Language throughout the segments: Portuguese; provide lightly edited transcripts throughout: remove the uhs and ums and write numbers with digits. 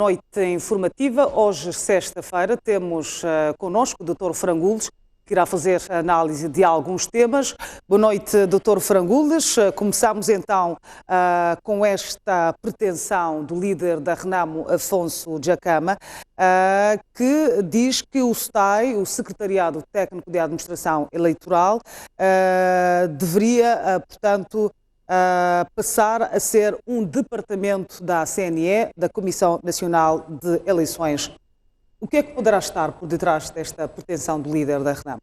Noite informativa. Hoje, sexta-feira, temos connosco o Dr. Frangules, que irá fazer a análise de alguns temas. Boa noite, Dr. Frangules. Começamos então com esta pretensão do líder da Renamo, Afonso Djacama, que diz que o STAI, o Secretariado Técnico de Administração Eleitoral, deveria, portanto, passar a ser um departamento da CNE, da Comissão Nacional de Eleições. O que é que poderá estar por detrás desta pretensão do líder da Renamo?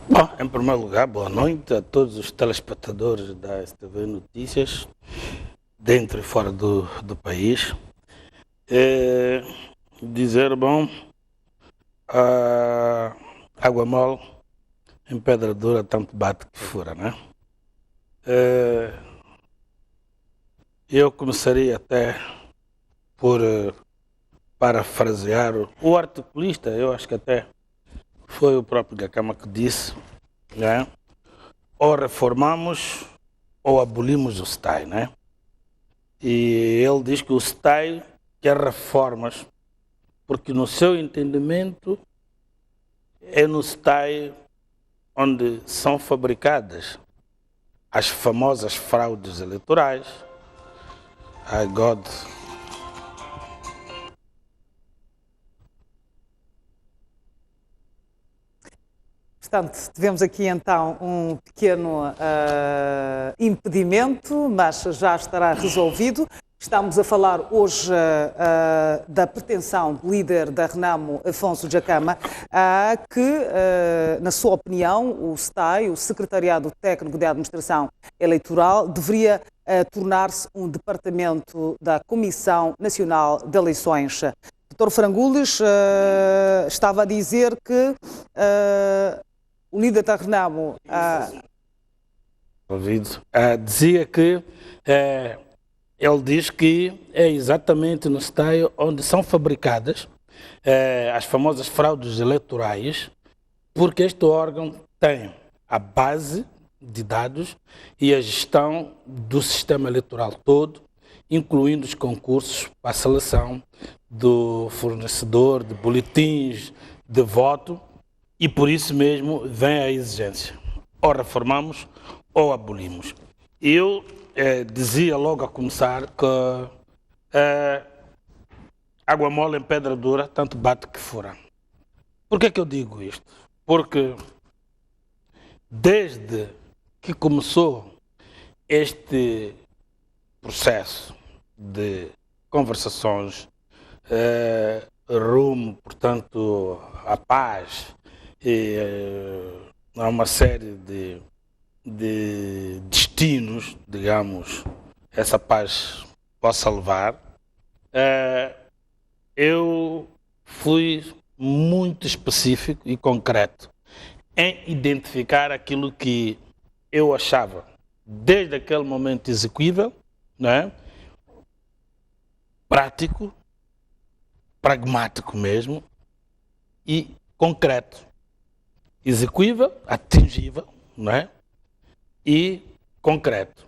Bom, em primeiro lugar, boa noite a todos os telespectadores da STV Notícias, dentro e fora do país. Dizer, bom, água mole em pedra dura, tanto bate que fura, né? Eu começaria até por parafrasear o articulista, eu acho que até foi o próprio Djacama que disse, né? Ou reformamos ou abolimos o STAI, né? E ele diz que o STAI quer reformas, porque no seu entendimento é no STAI onde são fabricadas as famosas fraudes eleitorais. Ai, God. Portanto, tivemos aqui então um pequeno impedimento, mas já estará resolvido. Estamos a falar hoje da pretensão do líder da Renamo, Afonso Djacama, que, na sua opinião, o STAI, o Secretariado Técnico de Administração Eleitoral, deveria tornar-se um departamento da Comissão Nacional de Eleições. Dr. Frangules estava a dizer que o líder da Renamo dizia que ele diz que é exatamente no STAI onde são fabricadas as famosas fraudes eleitorais, porque este órgão tem a base de dados e a gestão do sistema eleitoral todo, incluindo os concursos para a seleção do fornecedor de boletins de voto, e por isso mesmo vem a exigência. Ou reformamos ou abolimos. Eu dizia logo a começar que água mole em pedra dura, tanto bate que fura. Por que eu digo isto? Porque desde que começou este processo de conversações rumo, portanto, à paz e a uma série de destinos, digamos, essa paz possa levar, eu fui muito específico e concreto em identificar aquilo que eu achava, desde aquele momento execuível, né? Prático, pragmático mesmo, e concreto. Execuível, atingível, não é? E concreto.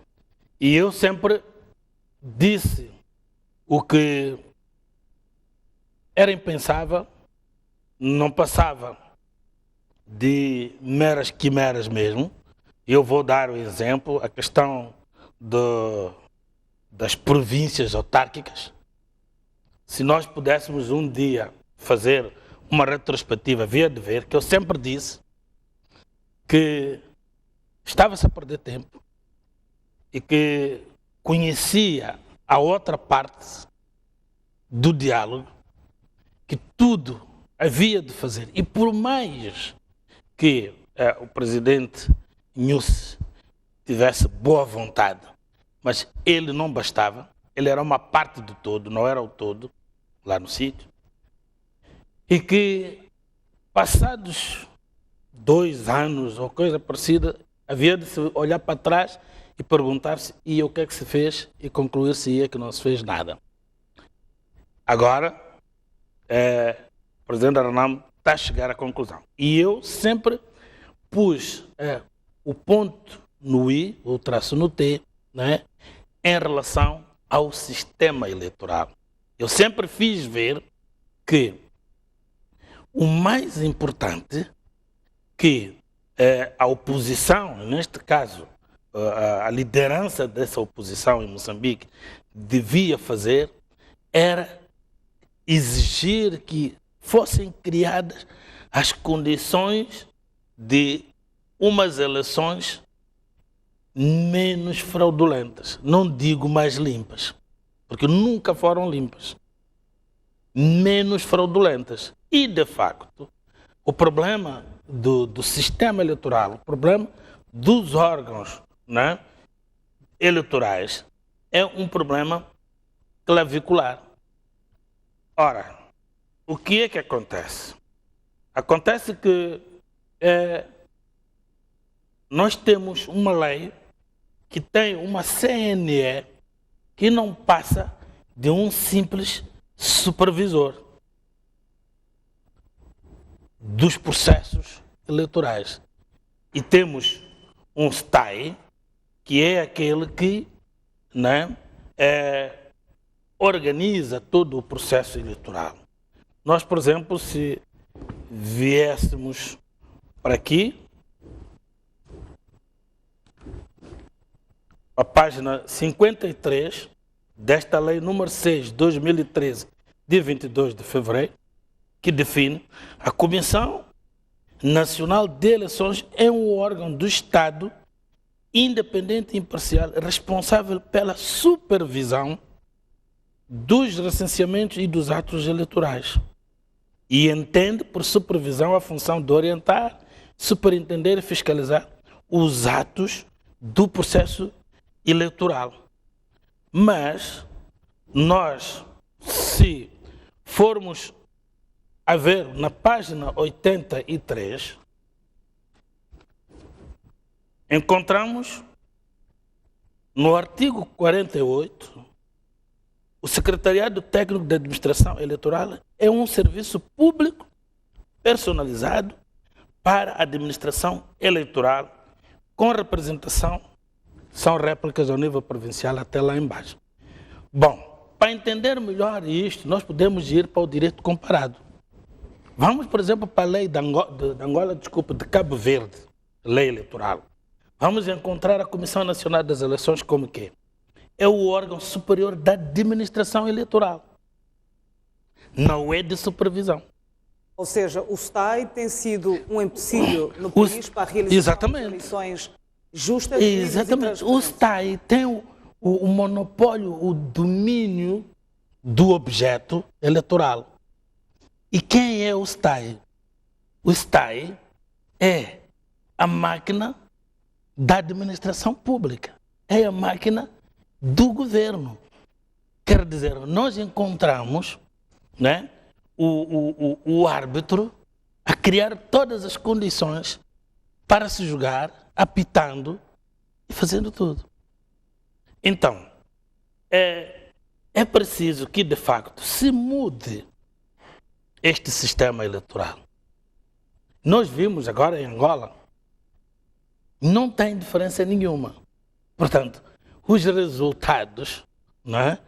E eu sempre disse o que era impensável, não passava de meras quimeras mesmo. Eu vou dar o exemplo, a questão das províncias autárquicas. Se nós pudéssemos um dia fazer uma retrospectiva, havia de ver que eu sempre disse que estava-se a perder tempo e que conhecia a outra parte do diálogo, que tudo havia de fazer. E por mais que o presidente Nussi tivesse boa vontade, mas ele não bastava, ele era uma parte do todo, não era o todo, lá no sítio, e que passados 2 anos ou coisa parecida, havia de se olhar para trás e perguntar-se e o que é que se fez e concluir-se que não se fez nada. Agora, o presidente da Renamo está a chegar à conclusão. E eu sempre pus o ponto no I, o traço no T, né, em relação ao sistema eleitoral. Eu sempre fiz ver que o mais importante que a oposição, neste caso, a liderança dessa oposição em Moçambique devia fazer era exigir que fossem criadas as condições de umas eleições menos fraudulentas. Não digo mais limpas, porque nunca foram limpas. Menos fraudulentas. E, de facto, o problema do sistema eleitoral, o problema dos órgãos, né, eleitorais, é um problema clavicular. Ora, o que é que acontece? Acontece que nós temos uma lei que tem uma CNE que não passa de um simples supervisor dos processos eleitorais. E temos um STAI, que é aquele que, né, organiza todo o processo eleitoral. Nós, por exemplo, se viéssemos para aqui, a página 53 desta lei número 6 de 2013, de 22 de fevereiro, que define a Comissão Nacional de Eleições é um órgão do Estado independente e imparcial, responsável pela supervisão dos recenseamentos e dos atos eleitorais. E entende por supervisão a função de orientar, superintender e fiscalizar os atos do processo eleitoral. Mas nós, se formos a ver na página 83, encontramos no artigo 48, o Secretariado Técnico de Administração Eleitoral é um serviço público personalizado para a administração eleitoral com representação, são réplicas ao nível provincial até lá embaixo. Bom, para entender melhor isto, nós podemos ir para o direito comparado. Vamos, por exemplo, para a lei de Cabo Verde, lei eleitoral. Vamos encontrar a Comissão Nacional das Eleições como que é o órgão superior da administração eleitoral. Não é de supervisão. Ou seja, o STAI tem sido um empecilho no país para a realização de eleições justas e transparentes. O STAI tem o monopólio, o domínio do objeto eleitoral. E quem é o STAI? O STAI é a máquina da administração pública, é a máquina do governo. Quer dizer, nós encontramos, né, o árbitro a criar todas as condições para se jogar, apitando e fazendo tudo. Então, é preciso que, de facto, se mude este sistema eleitoral. Nós vimos agora em Angola, não tem diferença nenhuma. Portanto, os resultados, né,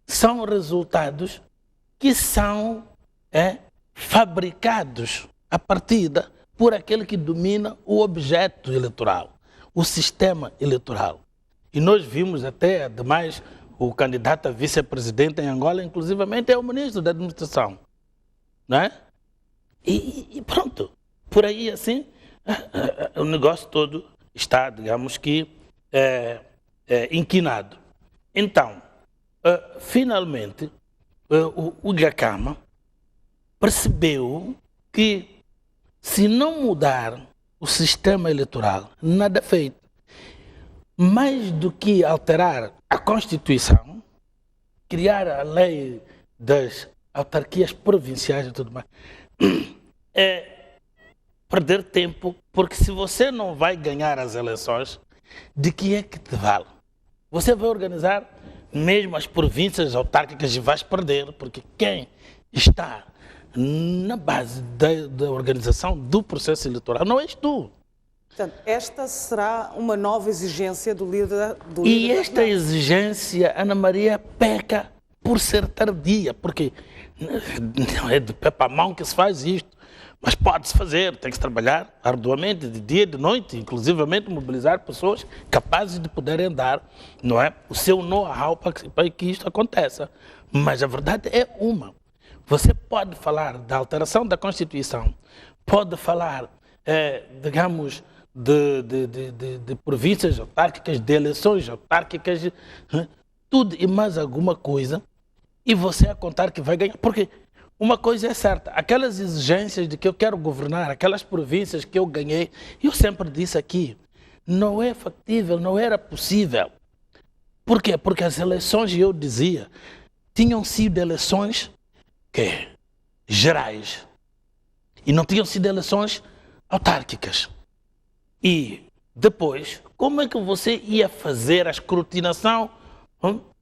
são resultados que são fabricados a partida por aquele que domina o objeto eleitoral, o sistema eleitoral. E nós vimos até, ademais, o candidato a vice-presidente em Angola, inclusivamente, é o ministro da administração. Né? E pronto, por aí assim, o negócio todo está, digamos que, inquinado. Então, finalmente, o Gacama percebeu que, se não mudar o sistema eleitoral, nada é feito. Mais do que alterar a Constituição, criar a lei das autarquias provinciais e tudo mais, é perder tempo, porque se você não vai ganhar as eleições, de que é que te vale? Você vai organizar mesmo as províncias autárquicas e vais perder, porque quem está na base da organização do processo eleitoral não és tu. Portanto, esta será uma nova exigência do líder. E esta exigência, Ana Maria, peca por ser tardia, porque não é de pé para a mão que se faz isto, mas pode-se fazer, tem que se trabalhar arduamente, de dia e de noite, inclusivamente mobilizar pessoas capazes de poderem dar, não é, o seu know-how para que isto aconteça. Mas a verdade é uma. Você pode falar da alteração da Constituição, pode falar, digamos, de províncias autárquicas, de eleições autárquicas, tudo e mais alguma coisa, e você a contar que vai ganhar. Porque uma coisa é certa, aquelas exigências de que eu quero governar, aquelas províncias que eu ganhei, eu sempre disse aqui, não é factível, não era possível. Por quê? Porque as eleições, eu dizia, tinham sido eleições gerais e não tinham sido eleições autárquicas. E depois, como é que você ia fazer a escrutinação,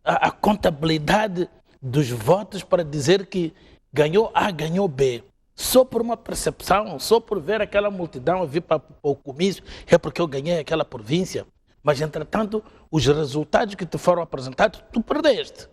a contabilidade dos votos para dizer que ganhou A, ganhou B? Só por uma percepção, só por ver aquela multidão vir para o comício, é porque eu ganhei aquela província. Mas, entretanto, os resultados que te foram apresentados, tu perdeste.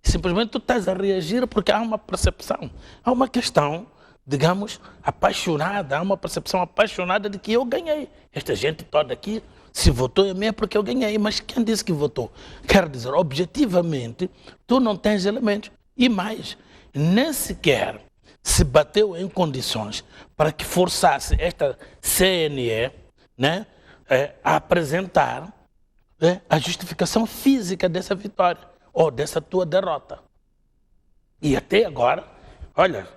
Simplesmente tu estás a reagir porque há uma percepção, há uma questão, digamos, apaixonada, há uma percepção apaixonada de que eu ganhei. Esta gente toda aqui, se votou em mim é porque eu ganhei, mas quem disse que votou? Quer dizer, objetivamente, tu não tens elementos. E mais, nem sequer se bateu em condições para que forçasse esta CNE, né, a apresentar a justificação física dessa vitória ou dessa tua derrota. E até agora, olha,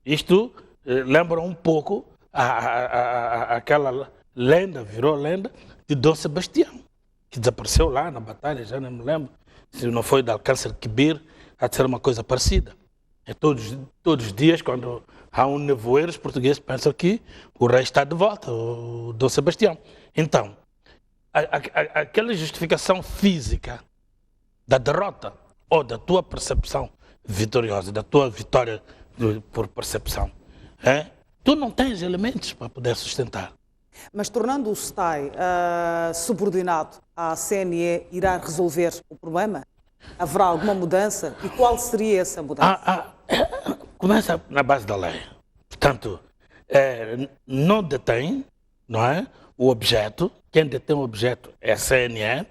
isto lembra um pouco aquela lenda, virou lenda, de Dom Sebastião, que desapareceu lá na batalha, já não me lembro, se não foi de Alcácer Quibir, há de ser uma coisa parecida. Todos os dias, quando há um nevoeiro, os portugueses pensam que o rei está de volta, o Dom Sebastião. Então, aquela justificação física da derrota ou da tua percepção vitoriosa, da tua vitória por percepção, tu não tens elementos para poder sustentar. Mas tornando o STAI subordinado à CNE, irá resolver o problema? Haverá alguma mudança? E qual seria essa mudança? Começa na base da lei. Portanto, não detém, não é, o objeto. Quem detém o objeto é a CNE,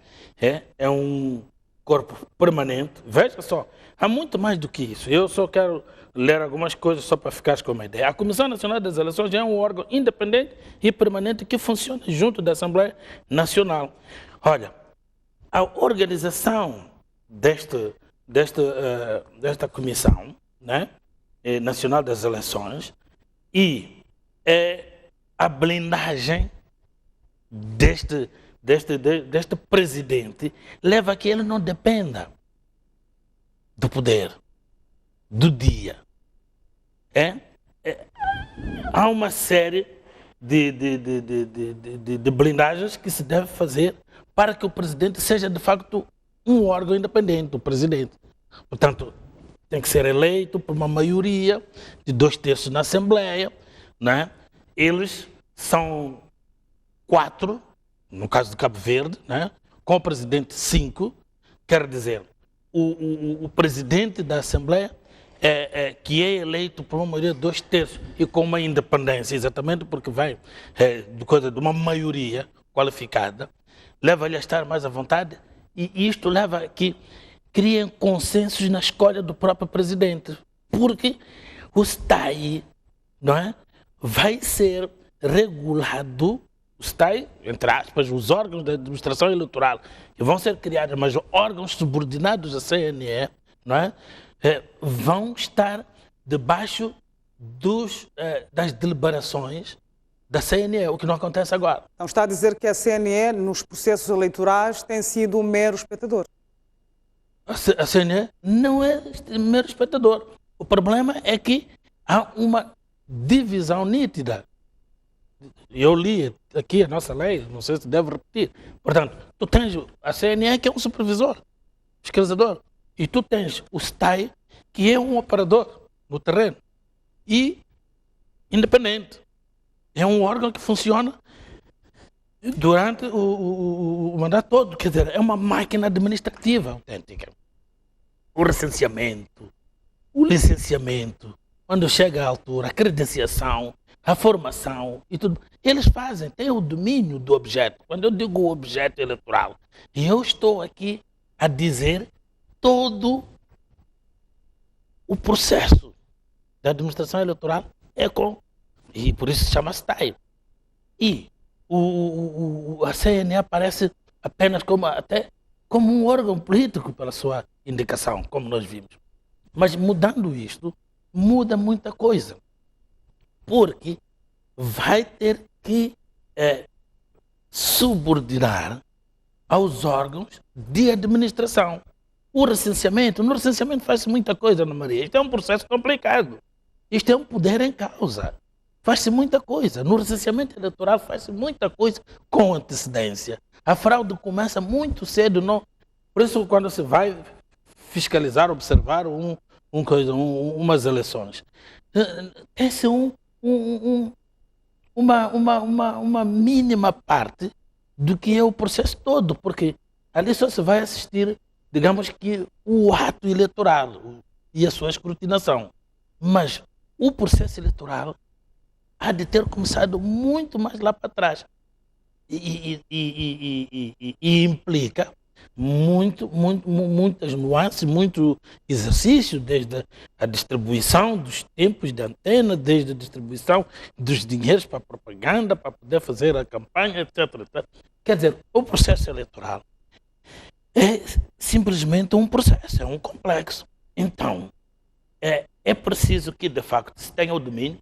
é um corpo permanente. Veja só, há muito mais do que isso. Eu só quero ler algumas coisas só para ficar com uma ideia. A Comissão Nacional das Eleições é um órgão independente e permanente que funciona junto da Assembleia Nacional. Olha, a organização desta Comissão, né, Nacional das Eleições e a blindagem deste presidente leva a que ele não dependa do poder, do dia. Há uma série de blindagens que se deve fazer para que o presidente seja de facto um órgão independente, o presidente. Portanto, tem que ser eleito por uma maioria de 2/3 na Assembleia, né? Eles são 4, no caso de Cabo Verde, né? Com o presidente 5, quer dizer, o presidente da Assembleia que é eleito por uma maioria de 2/3 e com uma independência, exatamente porque vai de uma maioria qualificada, leva-lhe a estar mais à vontade e isto leva a que criem consensos na escolha do próprio presidente, porque o STAI, não é, vai ser regulado, o STAI, entre aspas, os órgãos da administração eleitoral que vão ser criados, mas órgãos subordinados à CNE, não é, vão estar debaixo das deliberações da CNE, o que não acontece agora. Então está a dizer que a CNE, nos processos eleitorais, tem sido um mero espectador? A CNE não é mero espectador. O problema é que há uma divisão nítida. Eu li aqui a nossa lei, não sei se deve repetir. Portanto, tu tens a CNE, que é um supervisor, fiscalizador, e tu tens o STAI, que é um operador no terreno e independente. É um órgão que funciona durante o mandato todo. Quer dizer, é uma máquina administrativa autêntica. o recenseamento, o licenciamento, quando chega à altura, a credenciação, a formação e tudo, eles fazem, têm o domínio do objeto. Quando eu digo objeto eleitoral, eu estou aqui a dizer todo o processo da administração eleitoral e por isso se chama STAI. E a CNE aparece apenas como um órgão político pela sua indicação, como nós vimos. Mas mudando isto, muda muita coisa. Porque vai ter que subordinar aos órgãos de administração. No recenseamento faz-se muita coisa, Ana Maria. Isto é um processo complicado. Isto é um poder em causa. Faz-se muita coisa. No recenseamento eleitoral faz-se muita coisa com antecedência. A fraude começa muito cedo. Não? Por isso, quando se vai fiscalizar, observar umas eleições, tem-se uma mínima parte do que é o processo todo, porque ali só se vai assistir, digamos que, o ato eleitoral e a sua escrutinação. Mas o processo eleitoral há de ter começado muito mais lá para trás e implica muitas nuances, muito exercício, desde a distribuição dos tempos de antena, desde a distribuição dos dinheiros para a propaganda, para poder fazer a campanha, etc. Quer dizer, o processo eleitoral é simplesmente um processo, é um complexo. Então, é preciso que, de facto, se tenha o domínio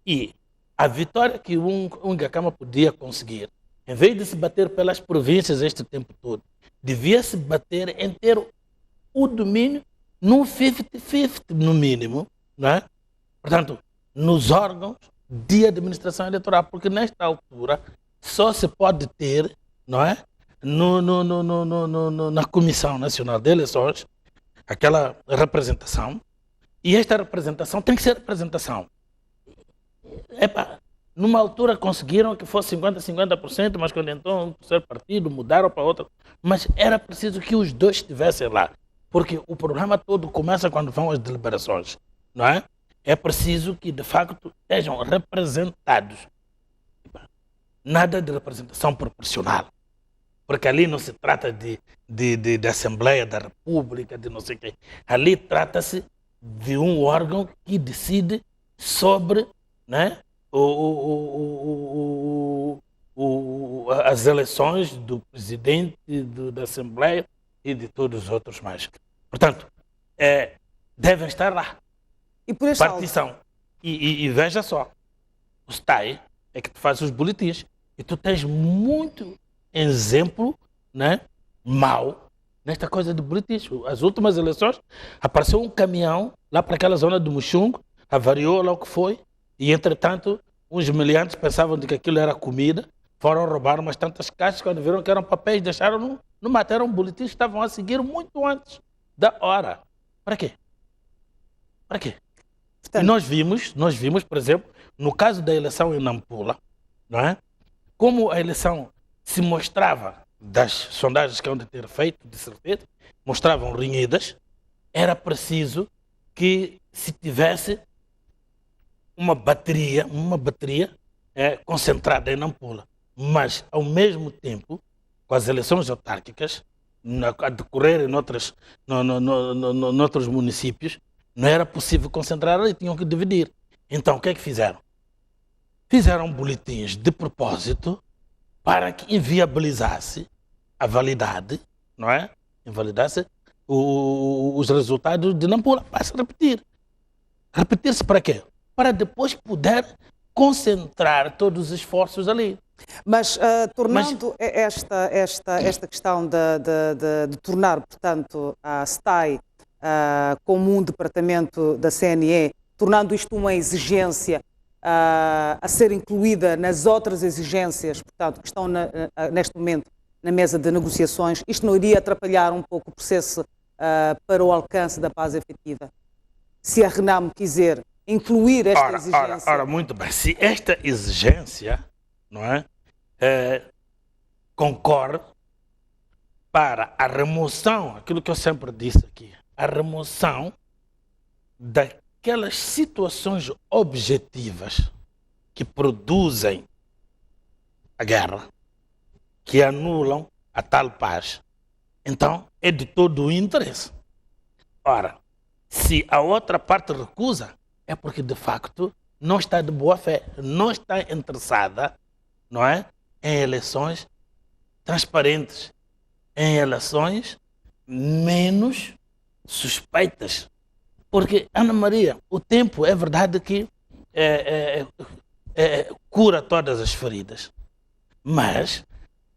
e a vitória que o Ngakama podia conseguir, em vez de se bater pelas províncias este tempo todo, devia se bater em ter o domínio num 50-50, no mínimo, não é? Portanto, nos órgãos de administração eleitoral, porque nesta altura só se pode ter, não é? Na Comissão Nacional de Eleições, aquela representação, e esta representação tem que ser representação. Numa altura conseguiram que fosse 50%, mas quando entrou um terceiro partido, mudaram para outro. Mas era preciso que os dois estivessem lá. Porque o problema todo começa quando vão as deliberações, não é? É preciso que, de facto, estejam representados. Nada de representação proporcional. Porque ali não se trata de Assembleia da República, de não sei o quê. Ali trata-se de um órgão que decide sobre, né, as eleições do presidente, da Assembleia e de todos os outros mais. Portanto, devem estar lá. E por esse partição. E veja só, o STAI é que tu faz os boletins e tu tens muito exemplo, né, mau nesta coisa de boletins. As últimas eleições apareceu um caminhão lá para aquela zona do Muxungo, avariou lá o que foi e, entretanto, uns meliantes pensavam de que aquilo era comida, foram roubar umas tantas caixas, quando viram que eram papéis, deixaram no matéria um boletim, estavam a seguir muito antes da hora. Para quê? Para quê? Portanto, e nós vimos, por exemplo, no caso da eleição em Nampula, não é? Como a eleição se mostrava, das sondagens que hão de ter feito, de certeza, mostravam renhidas, era preciso que se tivesse uma bateria concentrada em Nampula. Mas, ao mesmo tempo, com as eleições autárquicas, a decorrer em noutros municípios, não era possível concentrar ali, tinham que dividir. Então, o que é que fizeram? Fizeram boletins de propósito para que inviabilizasse a validade, não é? Invalidasse os resultados de Nampula. Basta repetir. Repetir-se para quê? Para depois poder concentrar todos os esforços ali. Mas tornando esta questão de tornar, portanto, a STAI como um departamento da CNE, tornando isto uma exigência a ser incluída nas outras exigências, portanto, que estão neste momento na mesa de negociações, isto não iria atrapalhar um pouco o processo para o alcance da paz efetiva? Se a RENAMO quiser incluir esta exigência... Ora, muito bem. Se esta exigência, não é, concorre para a remoção, aquilo que eu sempre disse aqui, a remoção daquelas situações objetivas que produzem a guerra, que anulam a tal paz. Então, é de todo o interesse. Ora, se a outra parte recusa, é porque, de facto, não está de boa fé, não está interessada, não é, em eleições transparentes, em eleições menos suspeitas. Porque, Ana Maria, o tempo é verdade que cura todas as feridas, mas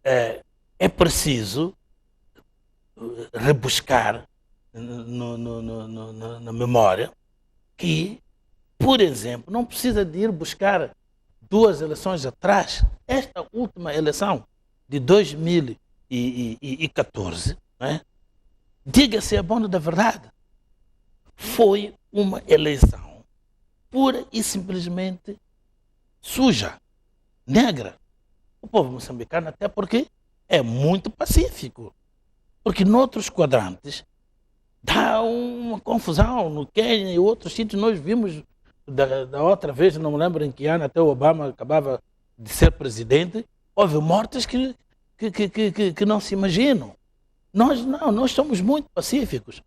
é preciso rebuscar na memória que, por exemplo, não precisa de ir buscar 2 eleições atrás. Esta última eleição de 2014, né, diga-se a bom da verdade, foi uma eleição pura e simplesmente suja, negra. O povo moçambicano, até porque é muito pacífico. Porque noutros quadrantes dá uma confusão. No Quênia e outros sítios nós vimos da outra vez, não me lembro em que ano, até o Obama acabava de ser presidente, houve mortes que não se imaginam. Nós não, nós somos muito pacíficos.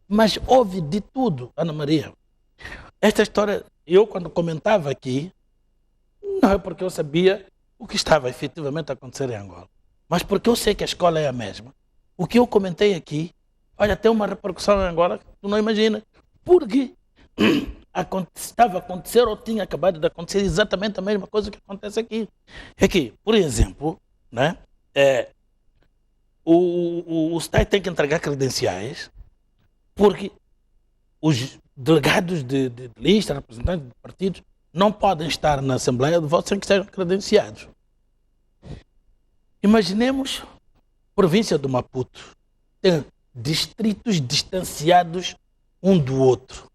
Mas houve de tudo, Ana Maria. Esta história, eu quando comentava aqui, não é porque eu sabia o que estava efetivamente a acontecer em Angola, mas porque eu sei que a escola é a mesma. O que eu comentei aqui, olha, tem uma repercussão em Angola que tu não imaginas. Porque estava a acontecer ou tinha acabado de acontecer exatamente a mesma coisa que acontece aqui. É que, por exemplo, né, o STAI tem que entregar credenciais porque os delegados de lista, representantes de partidos, não podem estar na Assembleia de Voto sem que sejam credenciados. Imaginemos província do Maputo, tem distritos distanciados um do outro.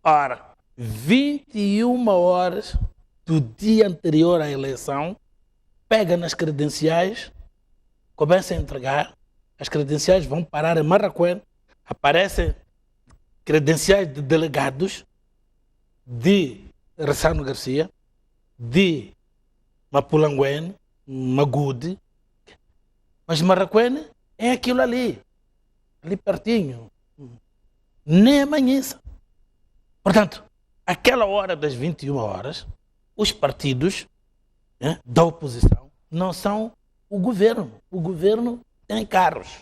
Ora, 21 horas do dia anterior à eleição, pega nas credenciais, começa a entregar, as credenciais vão parar em Marraquém, aparecem credenciais de delegados de Ressano Garcia, de Mapulanguene, Magude, mas Marraquém é aquilo ali pertinho, nem amanhece. Portanto, aquela hora das 21 horas, os partidos da oposição não são o governo. O governo tem carros,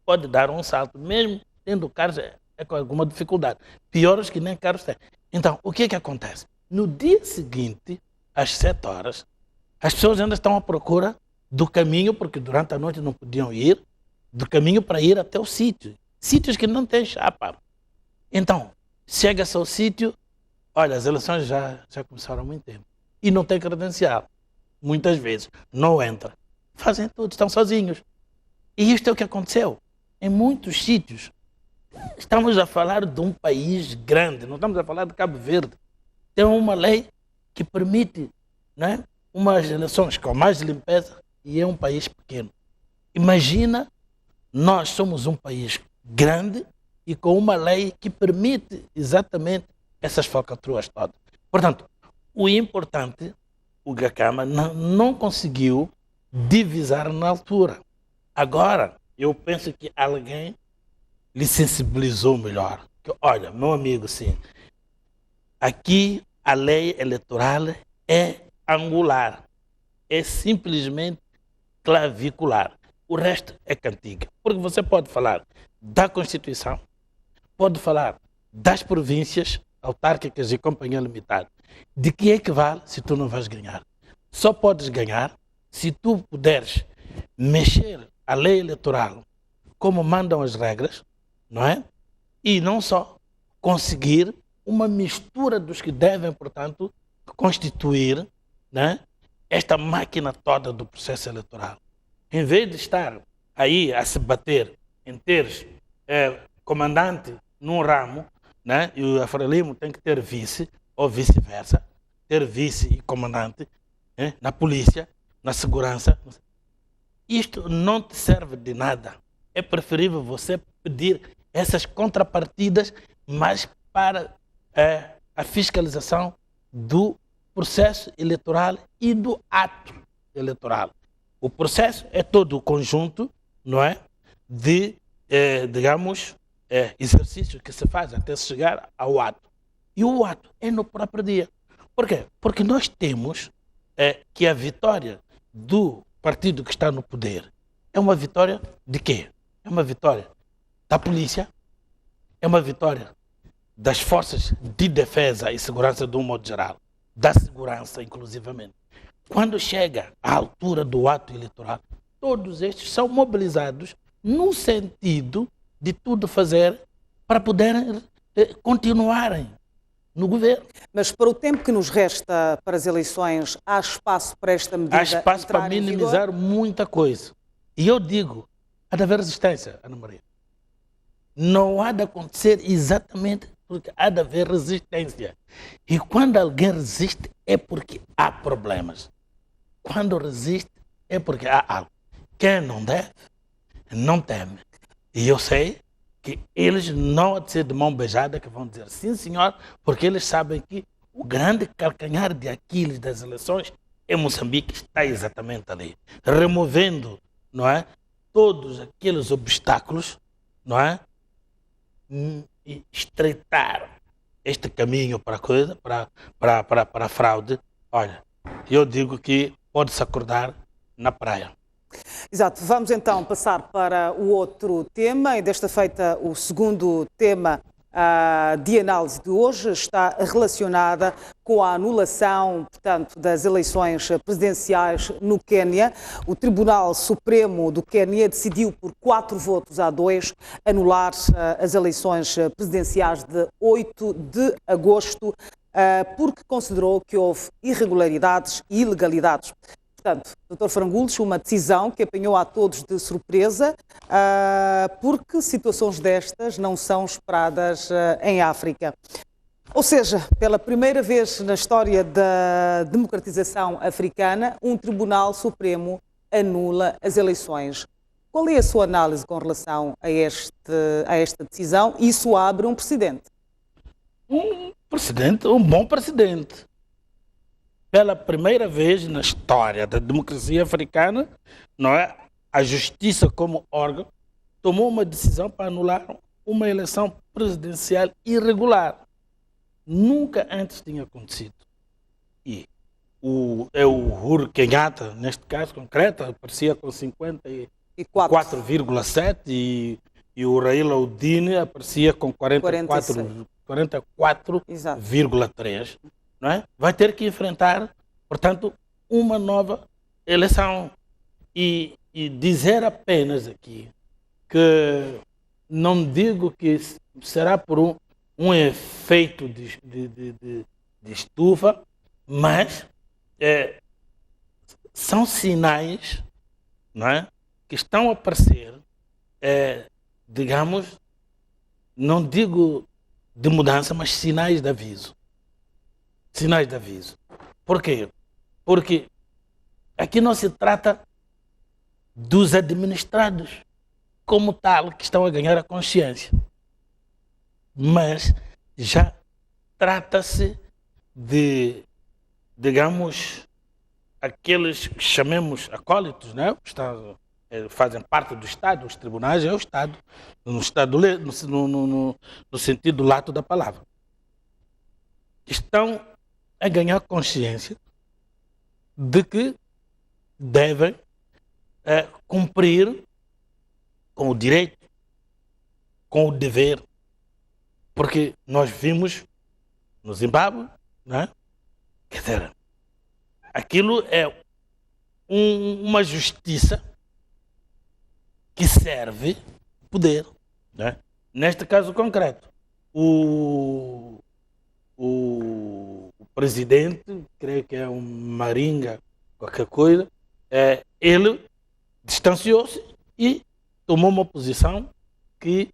pode dar um salto, mesmo tendo carros é com alguma dificuldade. Piores que nem carros têm. Então, o que é que acontece? No dia seguinte, às 7 horas, as pessoas ainda estão à procura do caminho, porque durante a noite não podiam ir, do caminho para ir até o sítio. Sítios que não têm chapa. Então, chega-se ao sítio, olha, as eleições já começaram há muito tempo. E não tem credencial. Muitas vezes não entra. Fazem tudo, estão sozinhos. E isto é o que aconteceu em muitos sítios. Estamos a falar de um país grande, não estamos a falar de Cabo Verde. Tem uma lei que permite, né, umas eleições com mais limpeza e é um país pequeno. Imagina, nós somos um país grande e com uma lei que permite exatamente essas falcatruas todas. Portanto, o importante, o Gacama não conseguiu divisar na altura. Agora, eu penso que alguém lhe sensibilizou melhor. Que, olha, meu amigo, sim, aqui a lei eleitoral é angular, é simplesmente clavicular. O resto é cantiga. Porque você pode falar da Constituição, pode falar das províncias autárquicas e companhia limitada. De que é que vale se tu não vais ganhar? Só podes ganhar se tu puderes mexer a lei eleitoral como mandam as regras, não é? E não só conseguir uma mistura dos que devem, portanto, constituir, né, esta máquina toda do processo eleitoral. Em vez de estar aí a se bater em teres comandante num ramo, né, e o Frelimo tem que ter vice, ou vice-versa, ter vice e comandante na polícia, na segurança. Isto não te serve de nada. É preferível você pedir essas contrapartidas, mas para a fiscalização do processo eleitoral e do ato eleitoral. O processo é todo o conjunto, não é, de, digamos, exercício que se faz até chegar ao ato. E o ato é no próprio dia. Por quê? Porque nós temos que a vitória do partido que está no poder é uma vitória de quê? É uma vitória da polícia, é uma vitória das forças de defesa e segurança de um modo geral, da segurança inclusivamente. Quando chega à altura do ato eleitoral, todos estes são mobilizados no sentido de tudo fazer para poderem continuarem no governo. Mas para o tempo que nos resta para as eleições, há espaço para esta medida? Há espaço para minimizar muita coisa. E eu digo, há de haver resistência, Ana Maria. Não há de acontecer exatamente porque há de haver resistência. E quando alguém resiste é porque há problemas. Quando resiste é porque há algo. Quem não deve, não teme. E eu sei que eles não há de ser de mão beijada que vão dizer sim, senhor, porque eles sabem que o grande calcanhar de Aquiles das eleições em Moçambique está exatamente ali, removendo, não é, todos aqueles obstáculos, não é, e estreitar este caminho para a coisa, para a fraude. Olha, eu digo que pode-se acordar na praia. Exato. Vamos então passar para o outro tema, e desta feita o segundo tema de análise de hoje está relacionada com a anulação, portanto, das eleições presidenciais no Quênia. O Tribunal Supremo do Quênia decidiu por 4 votos a 2 anular as eleições presidenciais de 8 de agosto, porque considerou que houve irregularidades e ilegalidades. Portanto, Dr. Frangulos, uma decisão que apanhou a todos de surpresa, porque situações destas não são esperadas em África. Ou seja, pela primeira vez na história da democratização africana, um Tribunal Supremo anula as eleições. Qual é a sua análise com relação a esta decisão? Isso abre um precedente. Um bom precedente. Pela primeira vez na história da democracia africana, não é? A justiça como órgão tomou uma decisão para anular uma eleição presidencial irregular. Nunca antes tinha acontecido. E o Uhuru Kenyatta, neste caso concreto, aparecia com 54,7 e o Raila Odinga aparecia com 44,3. Não é? Vai ter que enfrentar, portanto, uma nova eleição. E dizer apenas aqui que não digo que será por um efeito de estufa, mas são sinais, não é, que estão a aparecer, digamos, não digo de mudança, mas sinais de aviso. Sinais de aviso. Por quê? Porque aqui não se trata dos administrados como tal que estão a ganhar a consciência. Mas já trata-se de, digamos, aqueles que chamemos acólitos, né? Fazem parte do Estado, os tribunais é o Estado, no sentido lato da palavra. Estão a ganhar consciência de que devem cumprir com o direito, com o dever, porque nós vimos no Zimbábue, né? Quer dizer, aquilo é uma justiça que serve poder, né? Neste caso concreto, o presidente, creio que é um Maringa, qualquer coisa, ele distanciou-se e tomou uma posição que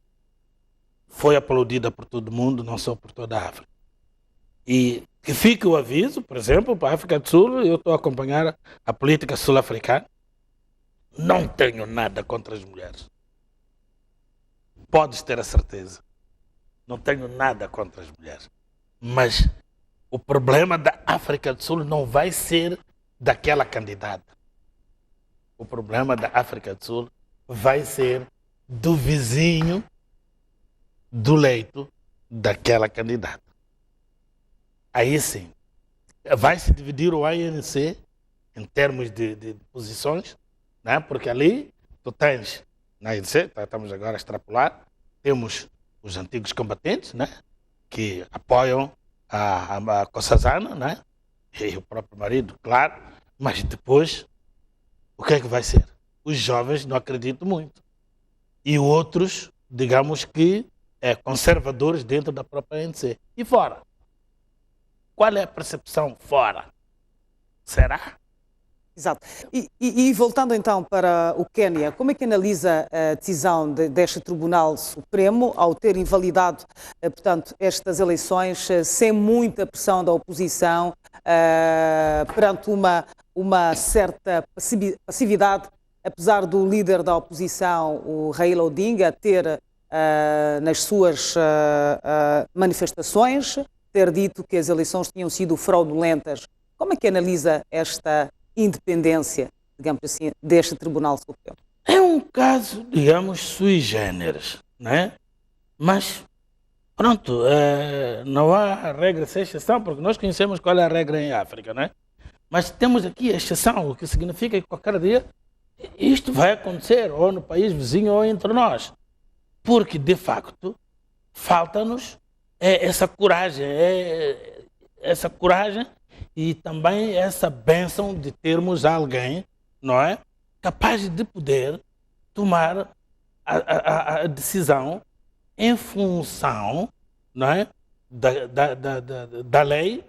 foi aplaudida por todo mundo, não só por toda a África. E que fique o aviso, por exemplo, para a África do Sul, eu estou a acompanhar a política sul-africana, não tenho nada contra as mulheres. podes ter a certeza, não tenho nada contra as mulheres, mas o problema da África do Sul não vai ser daquela candidata. O problema da África do Sul vai ser do vizinho do leito daquela candidata. Aí sim, vai se dividir o ANC em termos de posições, né? Porque ali tu tens, na ANC, estamos agora a extrapolar, temos os antigos combatentes, né? Que apoiam a Nkosazana, né? E o próprio marido, claro, mas depois, o que é que vai ser? Os jovens não acreditam muito. E outros, digamos que, conservadores dentro da própria ANC. E fora? Qual é a percepção fora? Será? Exato. E voltando então para o Quênia, como é que analisa a decisão deste Tribunal Supremo ao ter invalidado, portanto, estas eleições sem muita pressão da oposição, perante uma certa passividade, apesar do líder da oposição, o Raila Odinga, ter nas suas manifestações, ter dito que as eleições tinham sido fraudulentas. Como é que analisa esta independência, digamos assim, deste Tribunal Supremo? É um caso, digamos, sui generis, né? Mas, pronto, não há regra sem exceção, porque nós conhecemos qual é a regra em África, né? Mas temos aqui a exceção, o que significa que qualquer dia isto vai acontecer, ou no país vizinho ou entre nós. Porque, de facto, falta-nos essa coragem, e também essa bênção de termos alguém, não é, capaz de poder tomar a decisão em função, não é, da lei,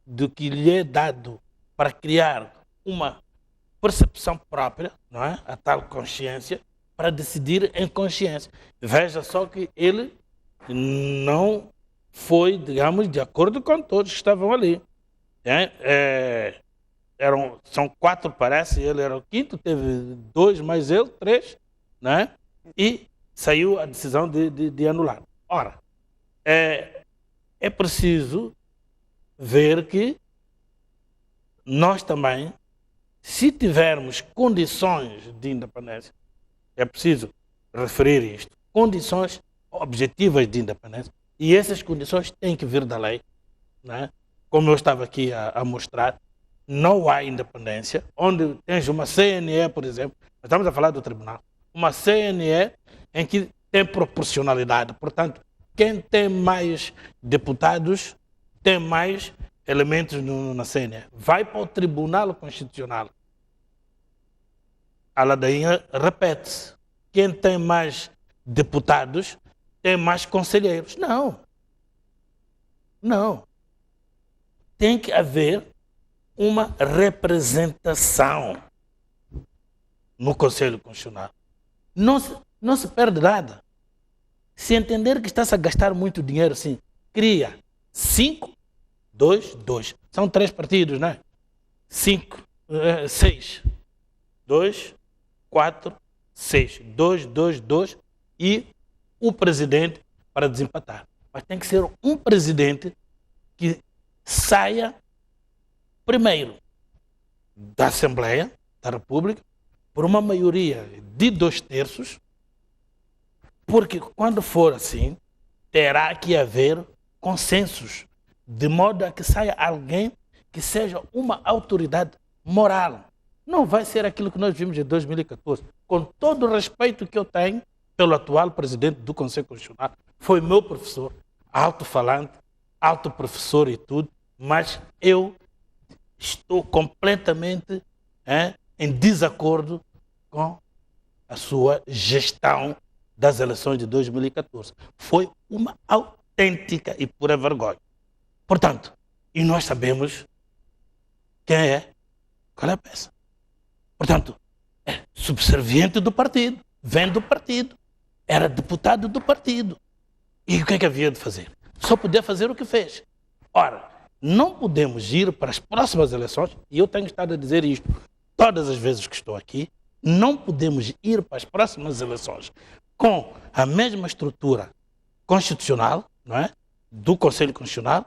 do que lhe é dado para criar uma percepção própria, não é, a tal consciência, para decidir em consciência. Veja só que ele não foi, digamos, de acordo com todos que estavam ali. São 4, parece, ele era o 5º, teve 2 mais ele, 3, né? E saiu a decisão de anular. Ora, é preciso ver que nós também, se tivermos condições de independência, é preciso referir isto, condições objetivas de independência, e essas condições têm que vir da lei, né? Como eu estava aqui a mostrar, não há independência, onde tens uma CNE, por exemplo, estamos a falar do tribunal, uma CNE em que tem proporcionalidade, portanto, quem tem mais deputados tem mais elementos na CNE. Vai para o Tribunal Constitucional. A ladainha repete-se. Quem tem mais deputados tem mais conselheiros. Não. Tem que haver uma representação no Conselho Constitucional. Não se perde nada. Se entender que está-se a gastar muito dinheiro, assim, cria 5, 2, 2. São 3 partidos, não é? 5, 6. 2, 4, 6. 2, 2, 2 e o presidente para desempatar. Mas tem que ser um presidente que saia primeiro da Assembleia da República por uma maioria de 2/3, porque quando for assim, terá que haver consensos, de modo a que saia alguém que seja uma autoridade moral. Não vai ser aquilo que nós vimos em 2014. Com todo o respeito que eu tenho pelo atual presidente do Conselho Constitucional, foi meu professor, alto-falante, alto professor e tudo, mas eu estou completamente em desacordo com a sua gestão das eleições de 2014. Foi uma autêntica e pura vergonha. Portanto, e nós sabemos quem é, qual é a peça. Portanto, é subserviente do partido, vem do partido, era deputado do partido. E o que é que havia de fazer? Só podia fazer o que fez. Ora, não podemos ir para as próximas eleições, e eu tenho estado a dizer isto todas as vezes que estou aqui, não podemos ir para as próximas eleições com a mesma estrutura constitucional, não é? Do Conselho Constitucional,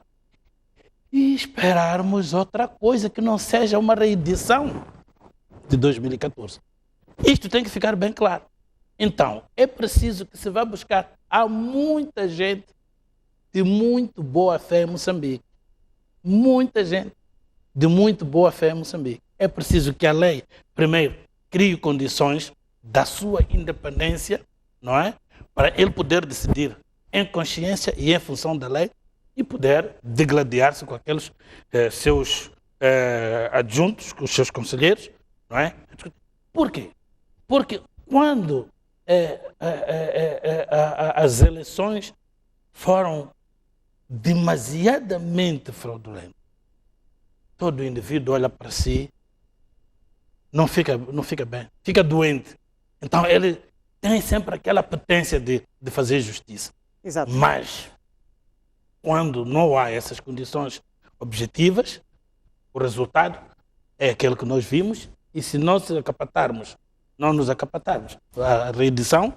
e esperarmos outra coisa que não seja uma reedição de 2014. Isto tem que ficar bem claro. Então, é preciso que se vá buscar. Há muita gente de muito boa fé em Moçambique. Muita gente de muito boa fé em Moçambique. É preciso que a lei, primeiro, crie condições da sua independência, não é? Para ele poder decidir em consciência e em função da lei e poder degladiar-se com aqueles seus adjuntos, com os seus conselheiros, não é? Por quê? Porque quando as eleições foram demasiadamente fraudulentas, todo indivíduo olha para si, não fica bem, fica doente. Então ele tem sempre aquela potência de fazer justiça. Exato. Mas, quando não há essas condições objetivas, o resultado é aquele que nós vimos, e se não nos acapatarmos, a reedição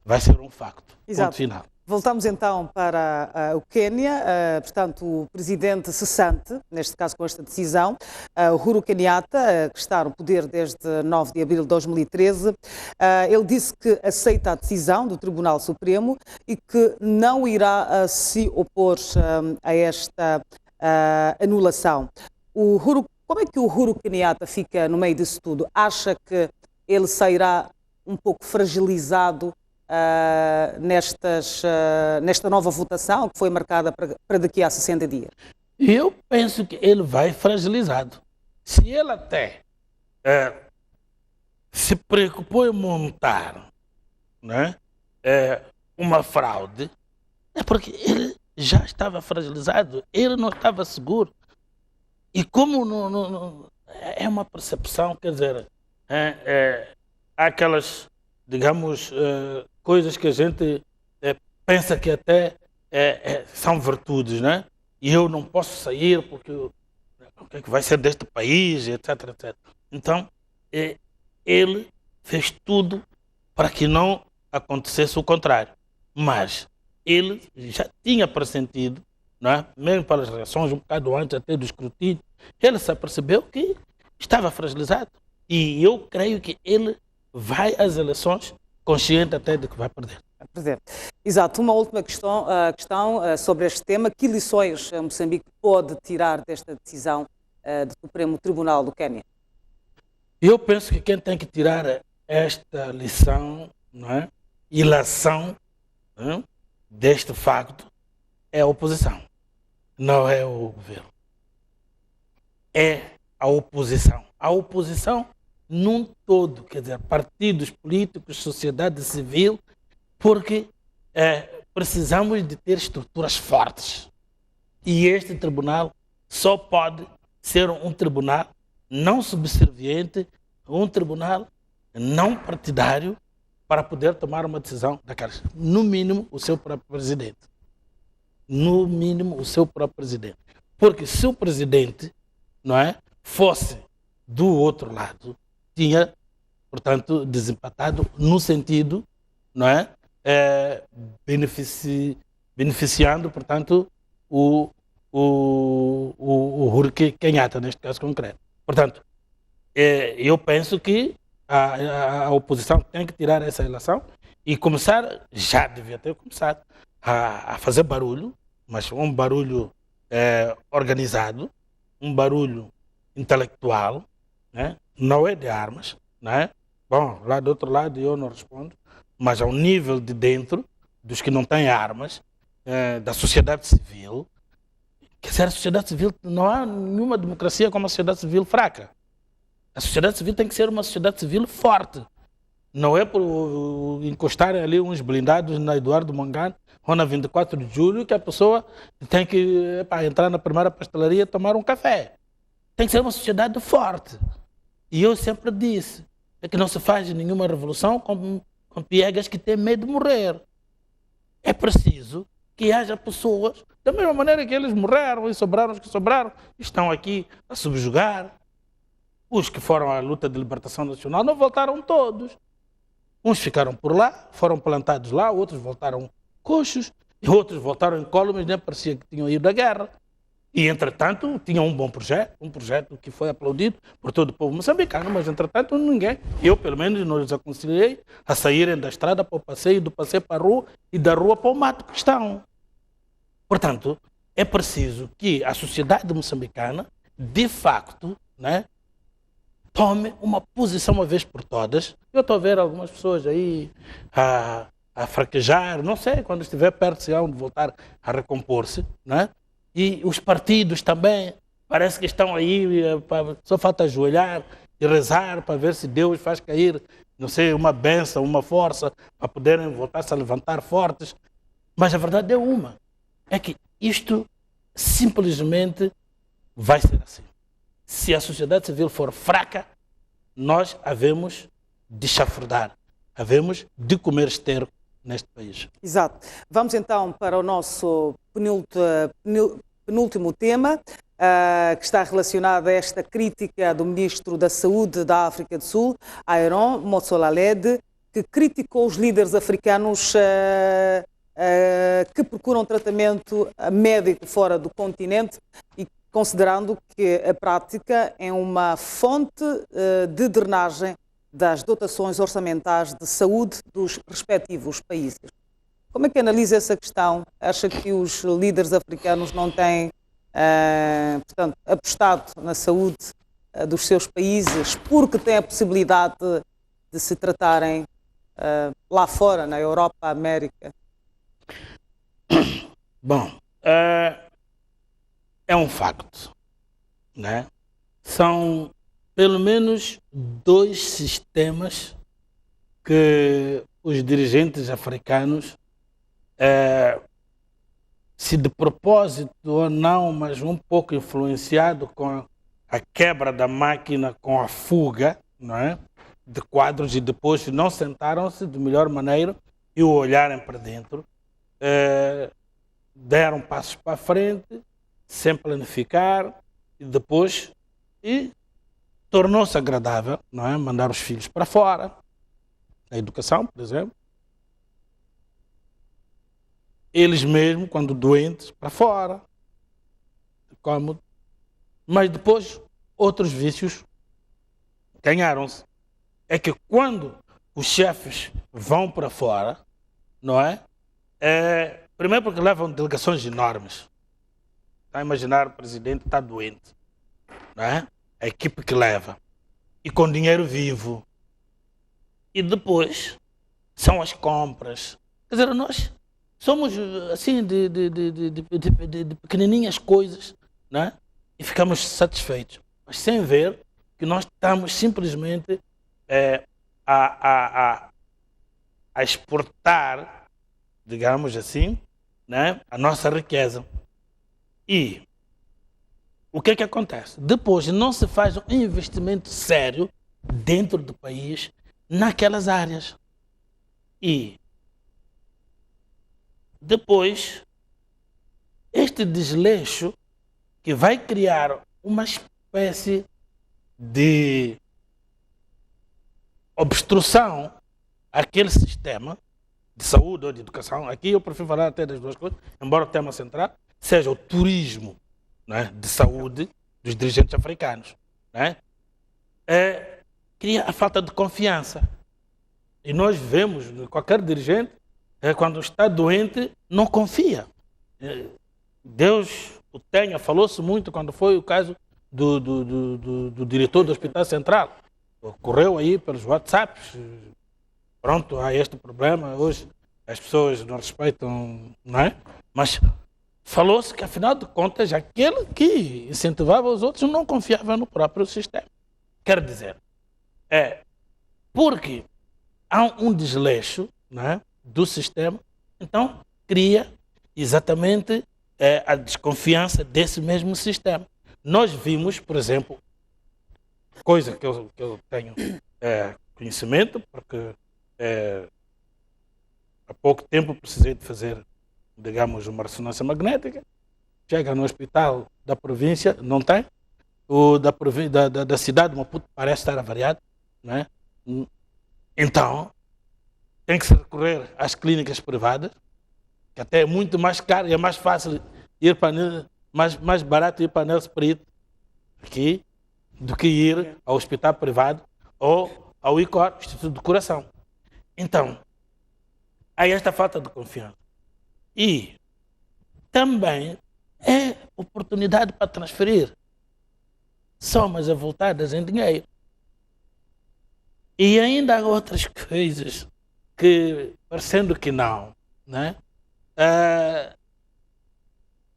vai ser um facto. Exato. Ponto final. Voltamos então para o Quênia. Portanto, o presidente cessante, neste caso com esta decisão, Uhuru Kenyatta, que está no poder desde 9 de abril de 2013, ele disse que aceita a decisão do Tribunal Supremo e que não irá se opor a esta anulação. Como é que o Uhuru Kenyatta fica no meio disso tudo? Acha que ele sairá um pouco fragilizado nesta nova votação que foi marcada para daqui a 60 dias? Eu penso que ele vai fragilizado. Se ele até se preocupou em montar, né, uma fraude, é porque ele já estava fragilizado, ele não estava seguro. E como é uma percepção, quer dizer, há aquelas, digamos, coisas que a gente pensa que até são virtudes, né? E eu não posso sair porque o que é que vai ser deste país, etc, etc. Então, ele fez tudo para que não acontecesse o contrário. Mas ele já tinha pressentido, né? Mesmo pelas reações um bocado antes até do escrutínio, ele se apercebeu que estava fragilizado. E eu creio que ele vai às eleições consciente até de que vai perder. Exato. Uma última questão sobre este tema. Que lições Moçambique pode tirar desta decisão do Supremo Tribunal do Quênia? Eu penso que quem tem que tirar esta lição, não é? Ilação, não é? Deste facto é a oposição, não é o governo. É a oposição. A oposição num todo, quer dizer, partidos políticos, sociedade civil, porque precisamos de ter estruturas fortes. E este tribunal só pode ser um tribunal não subserviente, um tribunal não partidário, para poder tomar uma decisão daquelas. No mínimo, o seu próprio presidente. No mínimo, o seu próprio presidente. Porque se o presidente, não é, fosse do outro lado, tinha, portanto, desempatado no sentido, não é, beneficiando, portanto, o Uhuru Kenyatta, neste caso concreto. Portanto, eu penso que a oposição tem que tirar essa relação e começar, já devia ter começado, a fazer barulho, mas um barulho organizado, um barulho intelectual, né? Não é de armas, né? Bom, lá do outro lado eu não respondo, mas ao nível de dentro, dos que não têm armas, da sociedade civil. Quer dizer, a sociedade civil, não há nenhuma democracia como a sociedade civil fraca. A sociedade civil tem que ser uma sociedade civil forte. Não é por encostarem ali uns blindados na Eduardo Mondlane ou na 24 de julho que a pessoa tem que entrar na primeira pastelaria e tomar um café. Tem que ser uma sociedade forte. E eu sempre disse que não se faz nenhuma revolução com piegas que têm medo de morrer. É preciso que haja pessoas, da mesma maneira que eles morreram e sobraram os que sobraram, estão aqui a subjugar. Os que foram à luta de libertação nacional não voltaram todos. Uns ficaram por lá, foram plantados lá, outros voltaram coxos, e outros voltaram incólumes, nem parecia que tinham ido da guerra. E, entretanto, tinham um bom projeto, um projeto que foi aplaudido por todo o povo moçambicano, mas, entretanto, ninguém, eu pelo menos, não os aconselhei a saírem da estrada para o passeio, do passeio para a rua e da rua para o mato que estão. Portanto, é preciso que a sociedade moçambicana, de facto, né, tome uma posição uma vez por todas. Eu estou a ver algumas pessoas aí a fraquejar, não sei, quando estiver perto se hão de voltar a recompor-se, né? E os partidos também, parece que estão aí, só falta ajoelhar e rezar para ver se Deus faz cair, não sei, uma bênção, uma força, para poderem voltar-se a levantar fortes. Mas a verdade é uma, é que isto simplesmente vai ser assim. Se a sociedade civil for fraca, nós havemos de chafurdar, havemos de comer esterco neste país. Exato. Vamos então para o nosso penúltimo tema, que está relacionado a esta crítica do Ministro da Saúde da África do Sul, Aaron Motsoaledi, que criticou os líderes africanos que procuram tratamento médico fora do continente e considerando que a prática é uma fonte de drenagem das dotações orçamentais de saúde dos respectivos países. Como é que analisa essa questão? Acha que os líderes africanos não têm, portanto, apostado na saúde dos seus países porque têm a possibilidade de se tratarem lá fora, na Europa, América? Bom, é um facto, né? São pelo menos 2 sistemas que os dirigentes africanos, se de propósito ou não, mas um pouco influenciado com a quebra da máquina, com a fuga, não é, de quadros, e depois não sentaram-se de melhor maneira e o olharem para dentro, deram passos para a frente, sem planificar, e depois tornou-se agradável, não é? Mandar os filhos para fora, na educação, por exemplo. Eles mesmos, quando doentes, para fora, cômodo. Mas depois, outros vícios ganharam-se. É que quando os chefes vão para fora, não é? Primeiro porque levam delegações enormes. Está a imaginar, o presidente está doente, não é? A equipe que leva. E com dinheiro vivo. E depois são as compras. Quer dizer, nós somos assim de pequenininhas coisas, não é? E ficamos satisfeitos. Mas sem ver que nós estamos simplesmente a exportar, digamos assim, né, a nossa riqueza. E o que é que acontece? Depois não se faz um investimento sério dentro do país naquelas áreas. E depois este desleixo que vai criar uma espécie de obstrução àquele sistema de saúde ou de educação. Aqui eu prefiro falar até das duas coisas, embora o tema central seja o turismo, né, de saúde dos dirigentes africanos. Né? Cria a falta de confiança. E nós vemos, qualquer dirigente, quando está doente, não confia. Deus o tenha, falou-se muito quando foi o caso do diretor do Hospital Central. Ocorreu aí pelos WhatsApps. Pronto, há este problema. Hoje as pessoas não respeitam, não é? Mas falou-se que, afinal de contas, aquele que incentivava os outros não confiava no próprio sistema. Quer dizer, porque há um desleixo, não é, do sistema, então cria exatamente a desconfiança desse mesmo sistema. Nós vimos, por exemplo, coisa que eu tenho conhecimento, porque há pouco tempo precisei de fazer, digamos, uma ressonância magnética. Chega no hospital da província, não tem. O da cidade de Maputo parece estar avariado, não é? Então, tem que se recorrer às clínicas privadas, que até é muito mais caro e é mais fácil ir para mais barato ir para Nelson Perito aqui do que ir ao hospital privado ou ao ICOR, Instituto do Coração. Então, há esta falta de confiança. E também é oportunidade para transferir somas avultadas em dinheiro. E ainda há outras coisas que, parecendo que não, né?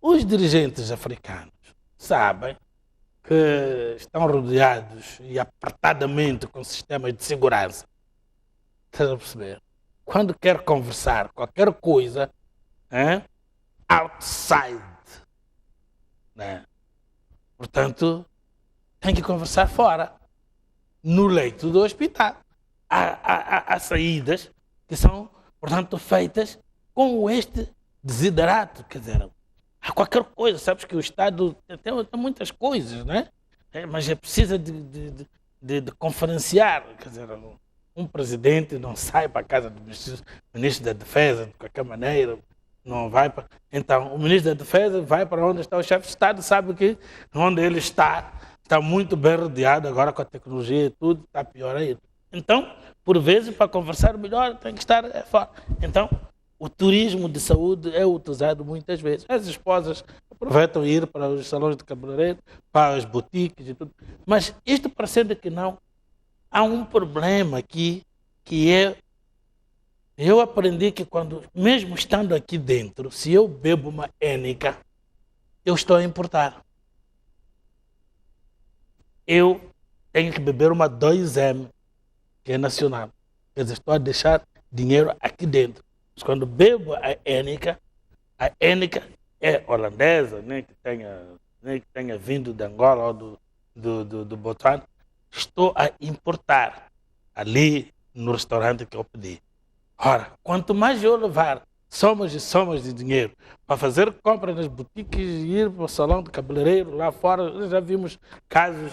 Os dirigentes africanos sabem que estão rodeados e apertadamente com sistemas de segurança. Estás a perceber? Quando quer conversar qualquer coisa, outside, né? Portanto, tem que conversar fora, no leito do hospital. Há saídas que são, portanto, feitas com este desiderato, quer dizer, há qualquer coisa, sabes que o Estado tem muitas coisas, né? Mas precisa de conferenciar, quer dizer, um presidente não sai para a casa do ministro da Defesa de qualquer maneira, não vai para... Então, o ministro da Defesa vai para onde está o chefe de Estado, sabe que onde ele está muito bem rodeado agora com a tecnologia e tudo, está pior ainda. Então, por vezes, para conversar melhor, tem que estar fora. Então, o turismo de saúde é utilizado muitas vezes. As esposas aproveitam ir para os salões de cabeleireiro, para as boutiques e tudo. Mas isto parecendo que não, há um problema aqui, que é, eu aprendi que quando, mesmo estando aqui dentro, se eu bebo uma Heineken, eu estou a importar. Eu tenho que beber uma 2M, que é nacional. Quer dizer, estou a deixar dinheiro aqui dentro. Mas quando bebo a Heineken é holandesa, nem que tenha vindo de Angola ou do Botswana, estou a importar ali no restaurante que eu pedi. Ora, quanto mais eu levar somas e somas de dinheiro para fazer compras nas boutiques e ir para o salão de cabeleireiro lá fora, já vimos casos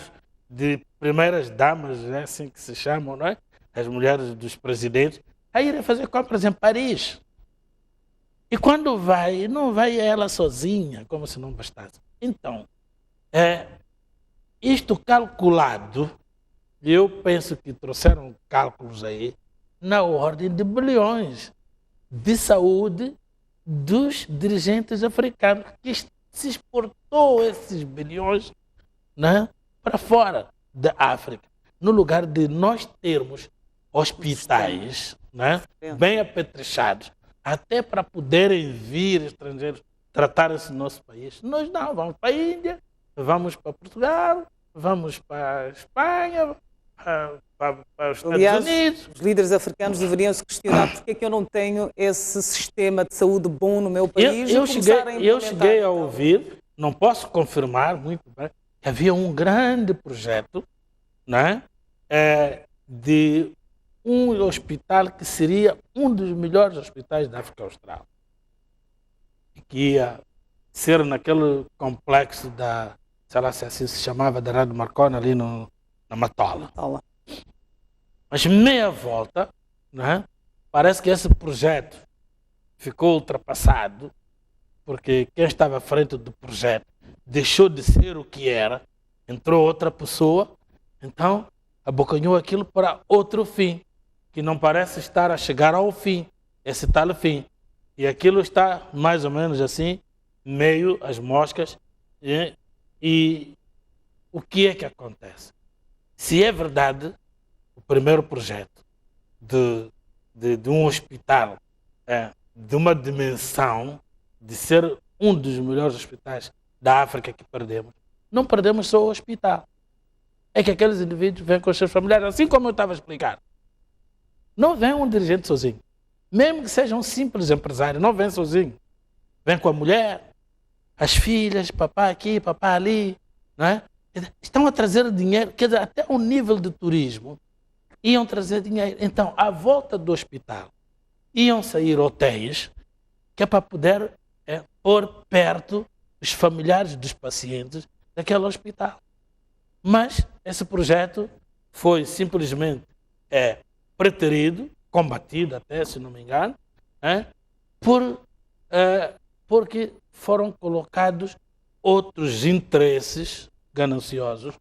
de primeiras damas, né, assim que se chamam, não é? As mulheres dos presidentes, a irem fazer compras em Paris. E quando vai, não vai ela sozinha, como se não bastasse. Então, isto calculado, eu penso que trouxeram cálculos aí na ordem de bilhões de saúde dos dirigentes africanos, que se exportou esses bilhões, né, para fora da África, no lugar de nós termos hospitais, né, bem apetrechados, até para poderem vir estrangeiros tratar-se no nosso país. Nós não, vamos para a Índia, vamos para Portugal, vamos para a Espanha, para os Estados Unidos. Os líderes africanos deveriam se questionar porque é que eu não tenho esse sistema de saúde bom no meu país. Eu cheguei a ouvir, não posso confirmar muito bem, que havia um grande projeto, né, de um hospital que seria um dos melhores hospitais da África Austral. Que ia ser naquele complexo da, sei lá se assim se chamava, da Rádio Marcona, ali na Matola. Mas meia volta, né, parece que esse projeto ficou ultrapassado, porque quem estava à frente do projeto deixou de ser o que era, entrou outra pessoa, então abocanhou aquilo para outro fim, que não parece estar a chegar ao fim, esse tal fim. E aquilo está mais ou menos assim, meio às moscas. E o que é que acontece? Se é verdade, o primeiro projeto de um hospital de uma dimensão de ser um dos melhores hospitais da África que perdemos, não perdemos só o hospital. É que aqueles indivíduos vêm com os seus familiares, assim como eu estava a explicar. Não vem um dirigente sozinho. Mesmo que seja um simples empresário, não vem sozinho. Vem com a mulher, as filhas, papá aqui, papá ali. Não é? Estão a trazer dinheiro, quer dizer, até o nível de turismo, iam trazer dinheiro. Então, à volta do hospital, iam sair hotéis, que é para poder pôr perto os familiares dos pacientes daquele hospital. Mas esse projeto foi simplesmente preterido, combatido até, se não me engano, porque foram colocados outros interesses gananciosos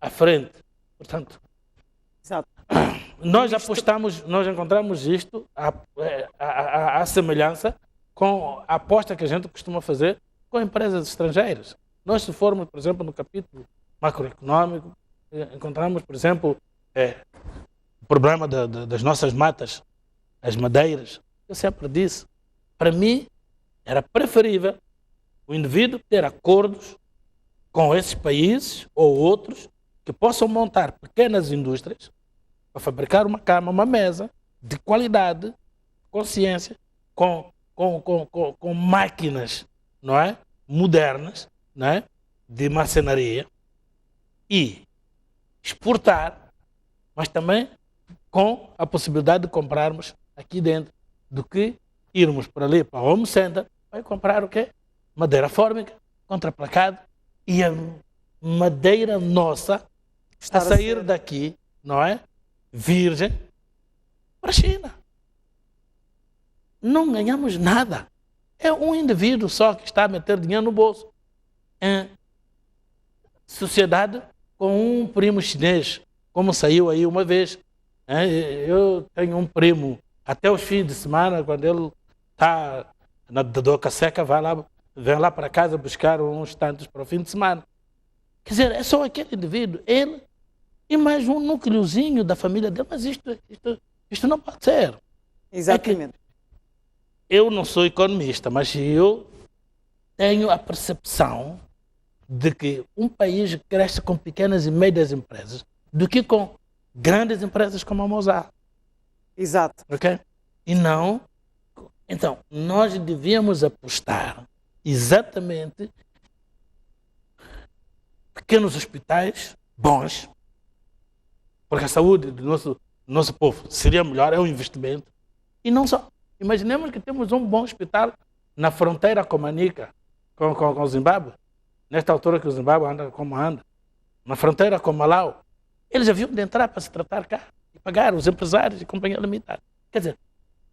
à frente. Portanto, Exato. nós apostamos, nós encontramos isto à semelhança com a aposta que a gente costuma fazer com empresas estrangeiras. Nós, se formos, por exemplo, no capítulo macroeconômico, encontramos, por exemplo, o problema das nossas matas, as madeiras. Eu sempre disse, para mim, era preferível o indivíduo ter acordos com esses países ou outros que possam montar pequenas indústrias para fabricar uma cama, uma mesa de qualidade, consciência, com máquinas, não é? Modernas, não é? De marcenaria, e exportar, mas também com a possibilidade de comprarmos aqui dentro, do que irmos para ali, para o Home Center, vai comprar o quê? Madeira fórmica, contraplacado, e a madeira nossa está a sair daqui, não é? Virgem, para a China. Não ganhamos nada. É um indivíduo só que está a meter dinheiro no bolso. Em sociedade com um primo chinês, como saiu aí uma vez. Eu tenho um primo, até os fins de semana, quando ele está na doca seca, vem lá para casa buscar uns tantos para o fim de semana. Quer dizer, é só aquele indivíduo, ele e mais um núcleozinho da família dele, mas isto não pode ser. Exatamente. Eu não sou economista, mas eu tenho a percepção de que um país cresce com pequenas e médias empresas do que com grandes empresas como a Mozart. Exato. Ok? E não... Então, nós devíamos apostar exatamente pequenos hospitais bons, porque a saúde do nosso povo seria melhor, é um investimento. E não só. Imaginemos que temos um bom hospital na fronteira com Manica, com o Zimbábue. Nesta altura que o Zimbábue anda como anda. Na fronteira com Malau. Eles haviam de entrar para se tratar cá e pagar os empresários e companhia limitada. Quer dizer,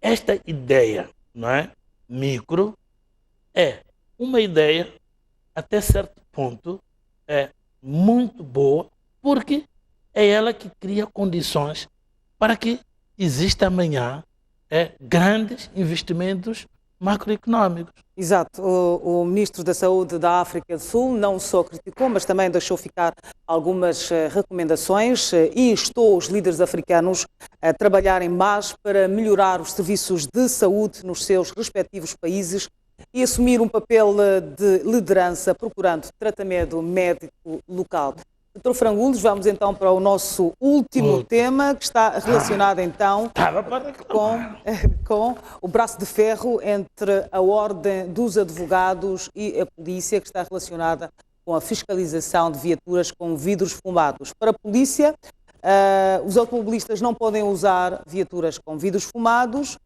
esta ideia, não é, micro, é uma ideia, até certo ponto, é muito boa, porque é ela que cria condições para que exista amanhã grandes investimentos macroeconómicos. Exato. O Ministro da Saúde da África do Sul não só criticou, mas também deixou ficar algumas recomendações e instou os líderes africanos a trabalharem mais para melhorar os serviços de saúde nos seus respectivos países e assumir um papel de liderança, procurando tratamento médico local. Dr. Frangulos, vamos então para o nosso último tema, que está relacionado então com o braço de ferro entre a Ordem dos Advogados e a Polícia, que está relacionada com a fiscalização de viaturas com vidros fumados. Para a Polícia, os automobilistas não podem usar viaturas com vidros fumados,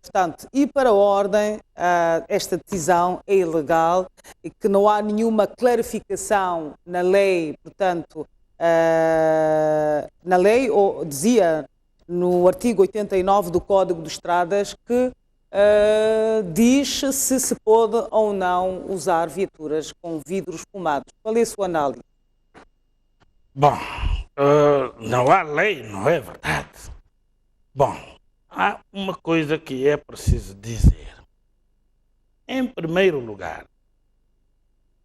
portanto, e para a Ordem, esta decisão é ilegal e que não há nenhuma clarificação na lei, portanto, na lei, ou dizia no artigo 89 do Código de Estradas, que diz se pode ou não usar viaturas com vidros fumados. Qual é a sua análise? Bom, não há lei, não é verdade? Bom, há uma coisa que é preciso dizer. Em primeiro lugar,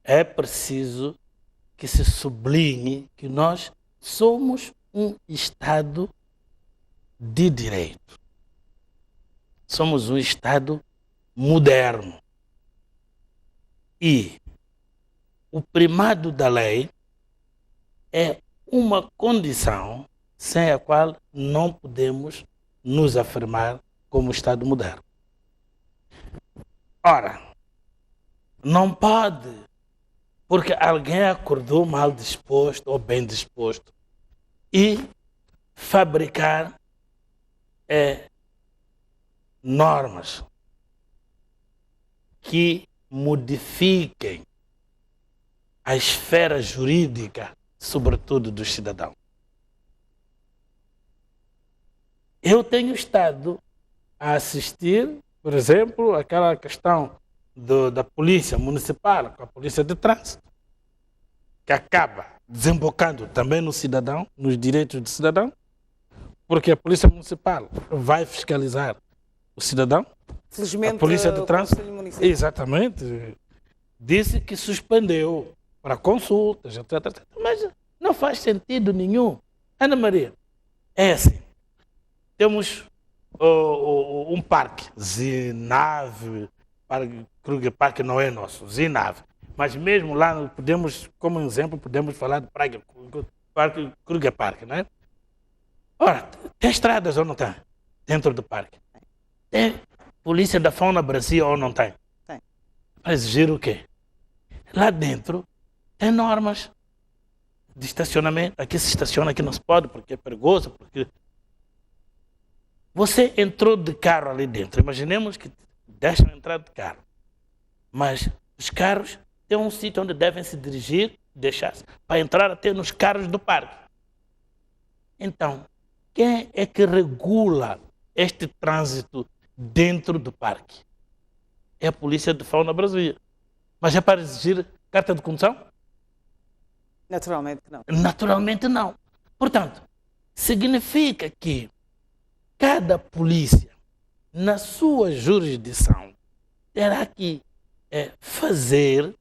é preciso que se sublinhe que nós somos um Estado de direito. Somos um Estado moderno. E o primado da lei é uma condição sem a qual não podemos nos afirmar como Estado moderno. Ora, não pode, porque alguém acordou mal disposto ou bem disposto, e fabricar normas que modifiquem a esfera jurídica, sobretudo do cidadão. Eu tenho estado a assistir, por exemplo, aquela questão da polícia municipal com a polícia de trânsito, que acaba desembocando também no cidadão, nos direitos do cidadão, porque a polícia municipal vai fiscalizar o cidadão. Felizmente, a polícia de trânsito, exatamente, disse que suspendeu para consultas, etc, etc. Mas não faz sentido nenhum. Ana Maria, é assim. Temos um parque, Zinave, Kruger Park não é nosso, Zinave. Mas mesmo lá, como exemplo, podemos falar do Parque Kruger Park, não é? Ora, tem estradas ou não tem? Dentro do parque. Tem polícia da fauna Brasil ou não tem? Tem. Para exigir o quê? Lá dentro tem normas de estacionamento. Aqui se estaciona, aqui não se pode, porque é perigoso, porque... Você entrou de carro ali dentro. Imaginemos que deixam entrar de carro. Mas os carros têm um sítio onde devem se dirigir, deixar-se, para entrar até nos carros do parque. Então, quem é que regula este trânsito dentro do parque? É a Polícia de Fauna Brasileira. Mas é para exigir carta de condução? Naturalmente não. Naturalmente não. Portanto, significa que cada polícia, na sua jurisdição, terá que fazer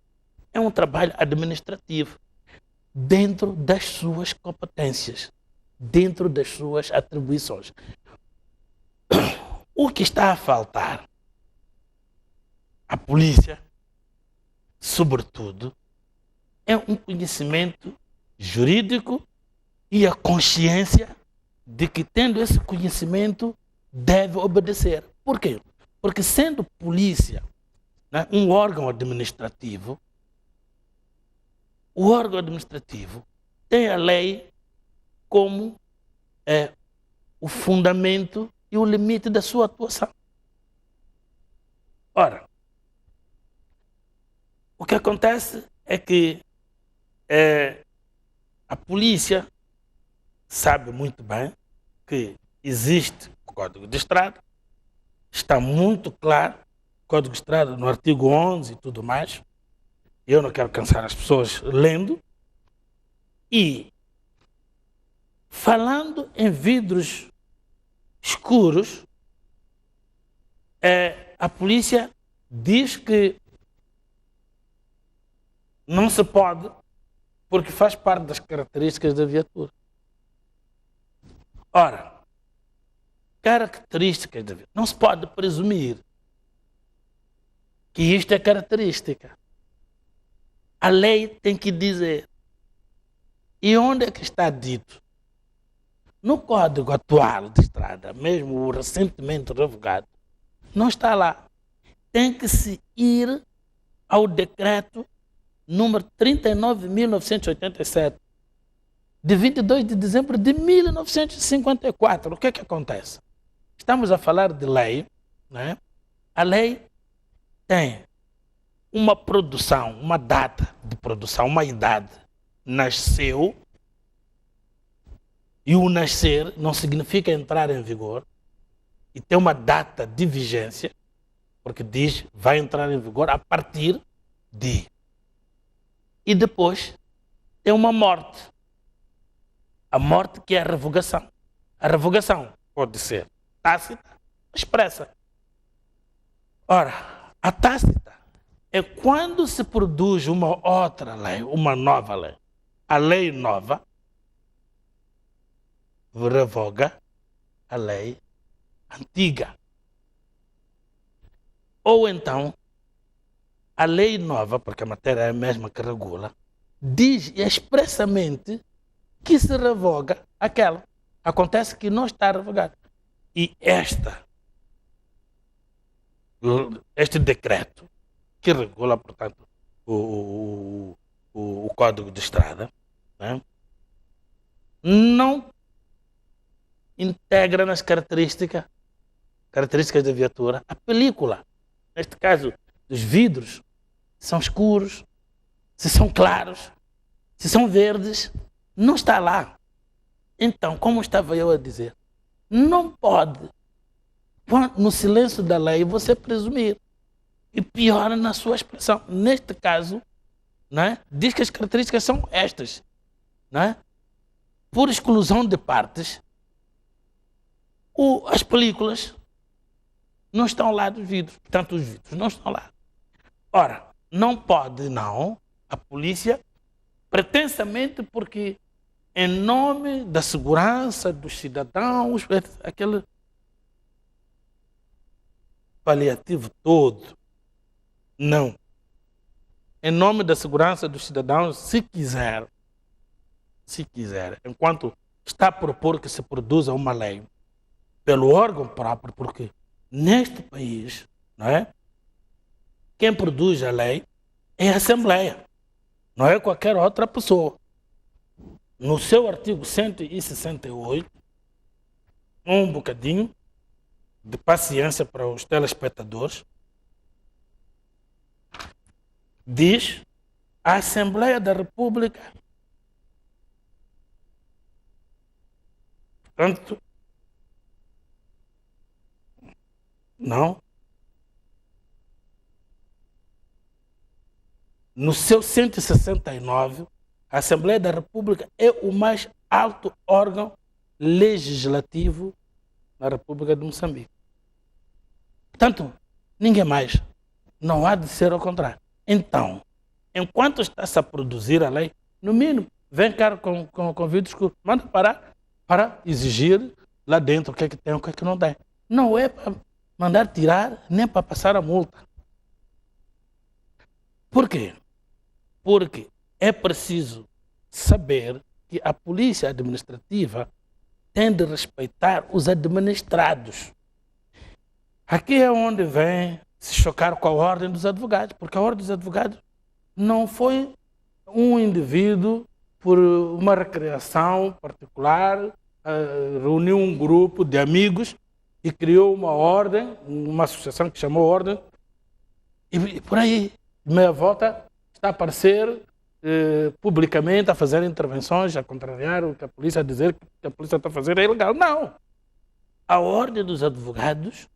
um trabalho administrativo dentro das suas competências, dentro das suas atribuições. O que está a faltar à polícia, sobretudo, é um conhecimento jurídico e a consciência de que, tendo esse conhecimento, deve obedecer. Por quê? Porque, sendo polícia, né, um órgão administrativo, o órgão administrativo tem a lei como o fundamento e o limite da sua atuação. Ora, o que acontece é que a polícia sabe muito bem que existe o Código de Estrada, está muito claro, o Código de Estrada no artigo 11 e tudo mais. Eu não quero cansar as pessoas lendo. E, falando em vidros escuros, a polícia diz que não se pode, porque faz parte das características da viatura. Ora, características da viatura. Não se pode presumir que isto é característica. A lei tem que dizer. E onde é que está dito? No Código atual de Estrada, mesmo o recentemente revogado, não está lá. Tem que se ir ao decreto número 39.987, de 22 de dezembro de 1954. O que é que acontece? Estamos a falar de lei, né? A lei tem uma produção, uma data de produção, uma idade. Nasceu, e o nascer não significa entrar em vigor, e tem uma data de vigência, porque diz vai entrar em vigor a partir de. E depois tem uma morte. A morte que é a revogação. A revogação pode ser tácita, expressa. Ora, a tácita é quando se produz uma outra lei, uma nova lei. A lei nova revoga a lei antiga. Ou então, a lei nova, porque a matéria é a mesma que regula, diz expressamente que se revoga aquela. Acontece que não está revogada. E este decreto, que regula, portanto, o Código de Estrada, né, não integra nas características da viatura a película. Neste caso, dos vidros, se são escuros, se são claros, se são verdes, não está lá. Então, como estava eu a dizer, não pode, no silêncio da lei, você presumir. E piora na sua expressão. Neste caso, né, diz que as características são estas. Né? Por exclusão de partes, as películas não estão lá dos vidros. Portanto, os vidros não estão lá. Ora, não pode, não, a polícia, pretensamente porque, em nome da segurança dos cidadãos, aquele paliativo todo, não. Em nome da segurança dos cidadãos, se quiser, enquanto está a propor que se produza uma lei pelo órgão próprio, porque neste país, não é? Quem produz a lei é a Assembleia, não é qualquer outra pessoa. No seu artigo 168, um bocadinho de paciência para os telespectadores, diz a Assembleia da República, portanto, não, no seu 169, a Assembleia da República é o mais alto órgão legislativo na República de Moçambique. Portanto, ninguém mais. Não há de ser ao contrário. Então, enquanto está-se a produzir a lei, no mínimo, vem cá com vídeos que manda parar para exigir lá dentro o que é que tem e o que é que não tem. Não é para mandar tirar, nem para passar a multa. Por quê? Porque é preciso saber que a polícia administrativa tem de respeitar os administrados. Aqui é onde vem se chocar com a ordem dos advogados, porque a ordem dos advogados não foi um indivíduo por uma recreação particular, reuniu um grupo de amigos e criou uma ordem, uma associação que chamou ordem, e por aí, meia volta, está a aparecer publicamente, a fazer intervenções, a contrariar o que a polícia, a dizer que a polícia está a fazer é ilegal. Não! A ordem dos advogados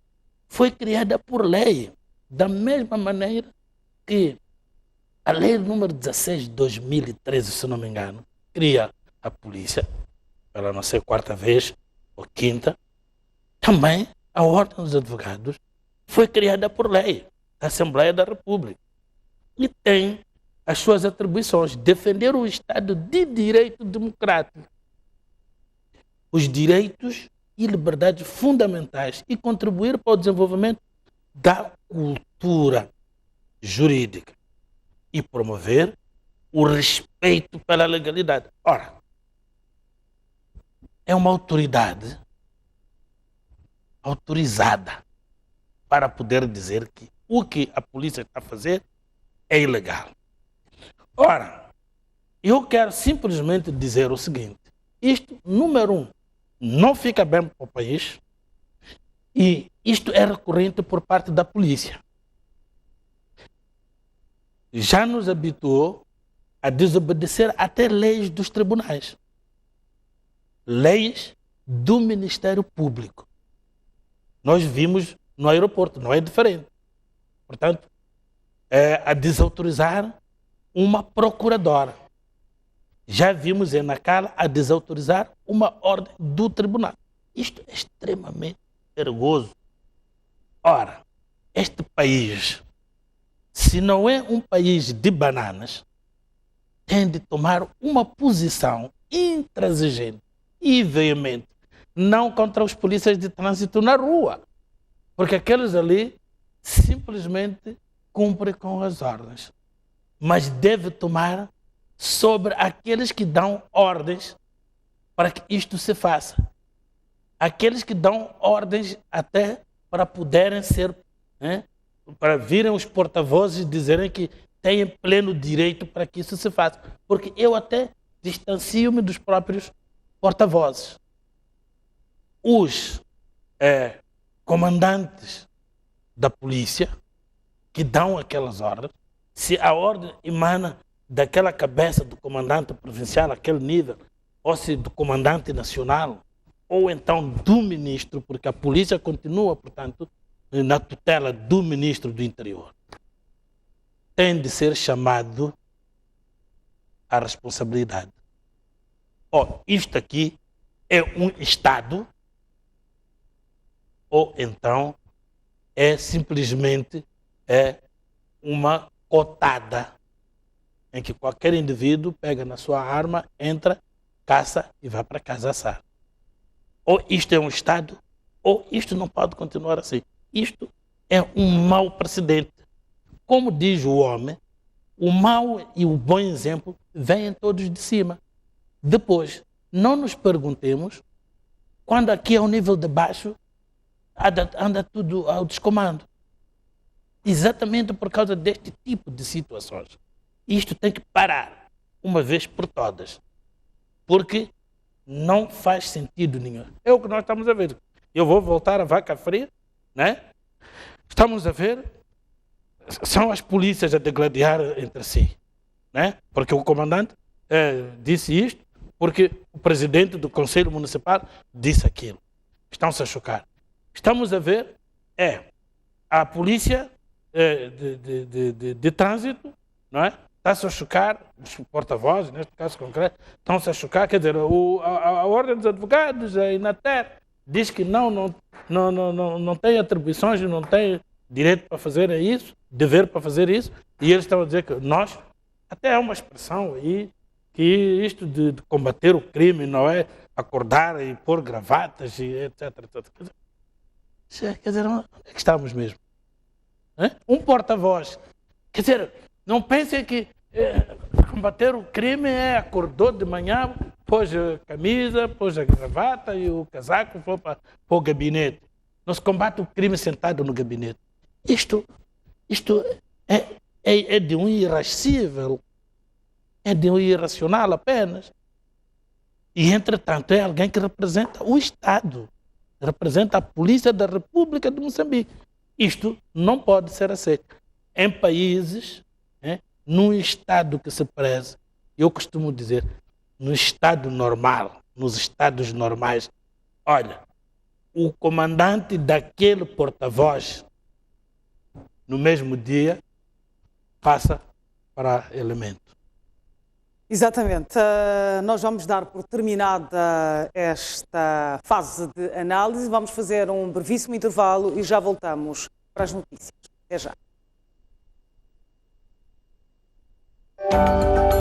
foi criada por lei, da mesma maneira que a lei número 16 de 2013, se não me engano, cria a polícia, pela não sei quarta vez ou quinta. Também a ordem dos advogados foi criada por lei, da Assembleia da República, e tem as suas atribuições: defender o Estado de Direito democrático, os direitos e liberdades fundamentais e contribuir para o desenvolvimento da cultura jurídica e promover o respeito pela legalidade. Ora, é uma autoridade autorizada para poder dizer que o que a polícia está a fazer é ilegal. Ora, eu quero simplesmente dizer o seguinte: isto, número um, não fica bem para o país, e isto é recorrente por parte da polícia. Já nos habituou a desobedecer até leis dos tribunais, leis do Ministério Público. Nós vimos no aeroporto, não é diferente. Portanto, a desautorizar uma procuradora. Já vimos em Nacala a desautorizar uma ordem do tribunal. Isto é extremamente perigoso. Ora, este país, se não é um país de bananas, tem de tomar uma posição intransigente e veemente, não contra os polícias de trânsito na rua, porque aqueles ali simplesmente cumprem com as ordens, mas deve tomar sobre aqueles que dão ordens para que isto se faça. Aqueles que dão ordens até para poderem ser, para virem os porta-vozes e dizerem que têm pleno direito para que isso se faça. Porque eu até distancio-me dos próprios porta-vozes. Os comandantes da polícia que dão aquelas ordens, se a ordem emana daquela cabeça do comandante provincial, aquele nível, ou se do comandante nacional, ou então do ministro, porque a polícia continua, portanto, na tutela do ministro do Interior, tem de ser chamado à responsabilidade. Isto aqui é um Estado, ou então é simplesmente uma cotada em que qualquer indivíduo pega na sua arma, entra, caça e vai para casa assar. Ou isto é um Estado, ou isto não pode continuar assim. Isto é um mau precedente. Como diz o homem, o mau e o bom exemplo vêm todos de cima. Depois, não nos perguntemos quando aqui ao nível de baixo anda tudo ao descomando. Exatamente por causa deste tipo de situações. Isto tem que parar, uma vez por todas. Porque não faz sentido nenhum. É o que nós estamos a ver. Eu vou voltar à vaca fria, né? Estamos a ver, são as polícias a degladiar entre si, né? Porque o comandante disse isto, porque o presidente do Conselho Municipal disse aquilo. Estão-se a chocar. Estamos a ver, a polícia de trânsito, não é? Está-se a chocar, os porta-vozes, neste caso concreto, estão-se a chocar, quer dizer, a Ordem dos Advogados, a Inater, diz que não tem atribuições, não tem direito para fazer isso, dever para fazer isso, e eles estão a dizer que nós, até é uma expressão aí, que isto de combater o crime não é acordar e pôr gravatas, e etc. Quer dizer, onde é que estamos mesmo? Um porta-voz. Quer dizer, não pensem que combater o crime acordou de manhã, pôs a camisa, pôs a gravata e o casaco, foi para o gabinete. Não se combate o crime sentado no gabinete. Isto é de um irascível, é de um irracional apenas. E, entretanto, é alguém que representa o Estado, representa a Polícia da República de Moçambique. Isto não pode ser aceito. Em países, num Estado que se preze, eu costumo dizer, no Estado normal, nos Estados normais, olha, o comandante daquele porta-voz, no mesmo dia, passa para elemento. Exatamente. Nós vamos dar por terminada esta fase de análise. Vamos fazer um brevíssimo intervalo e já voltamos para as notícias. Até já.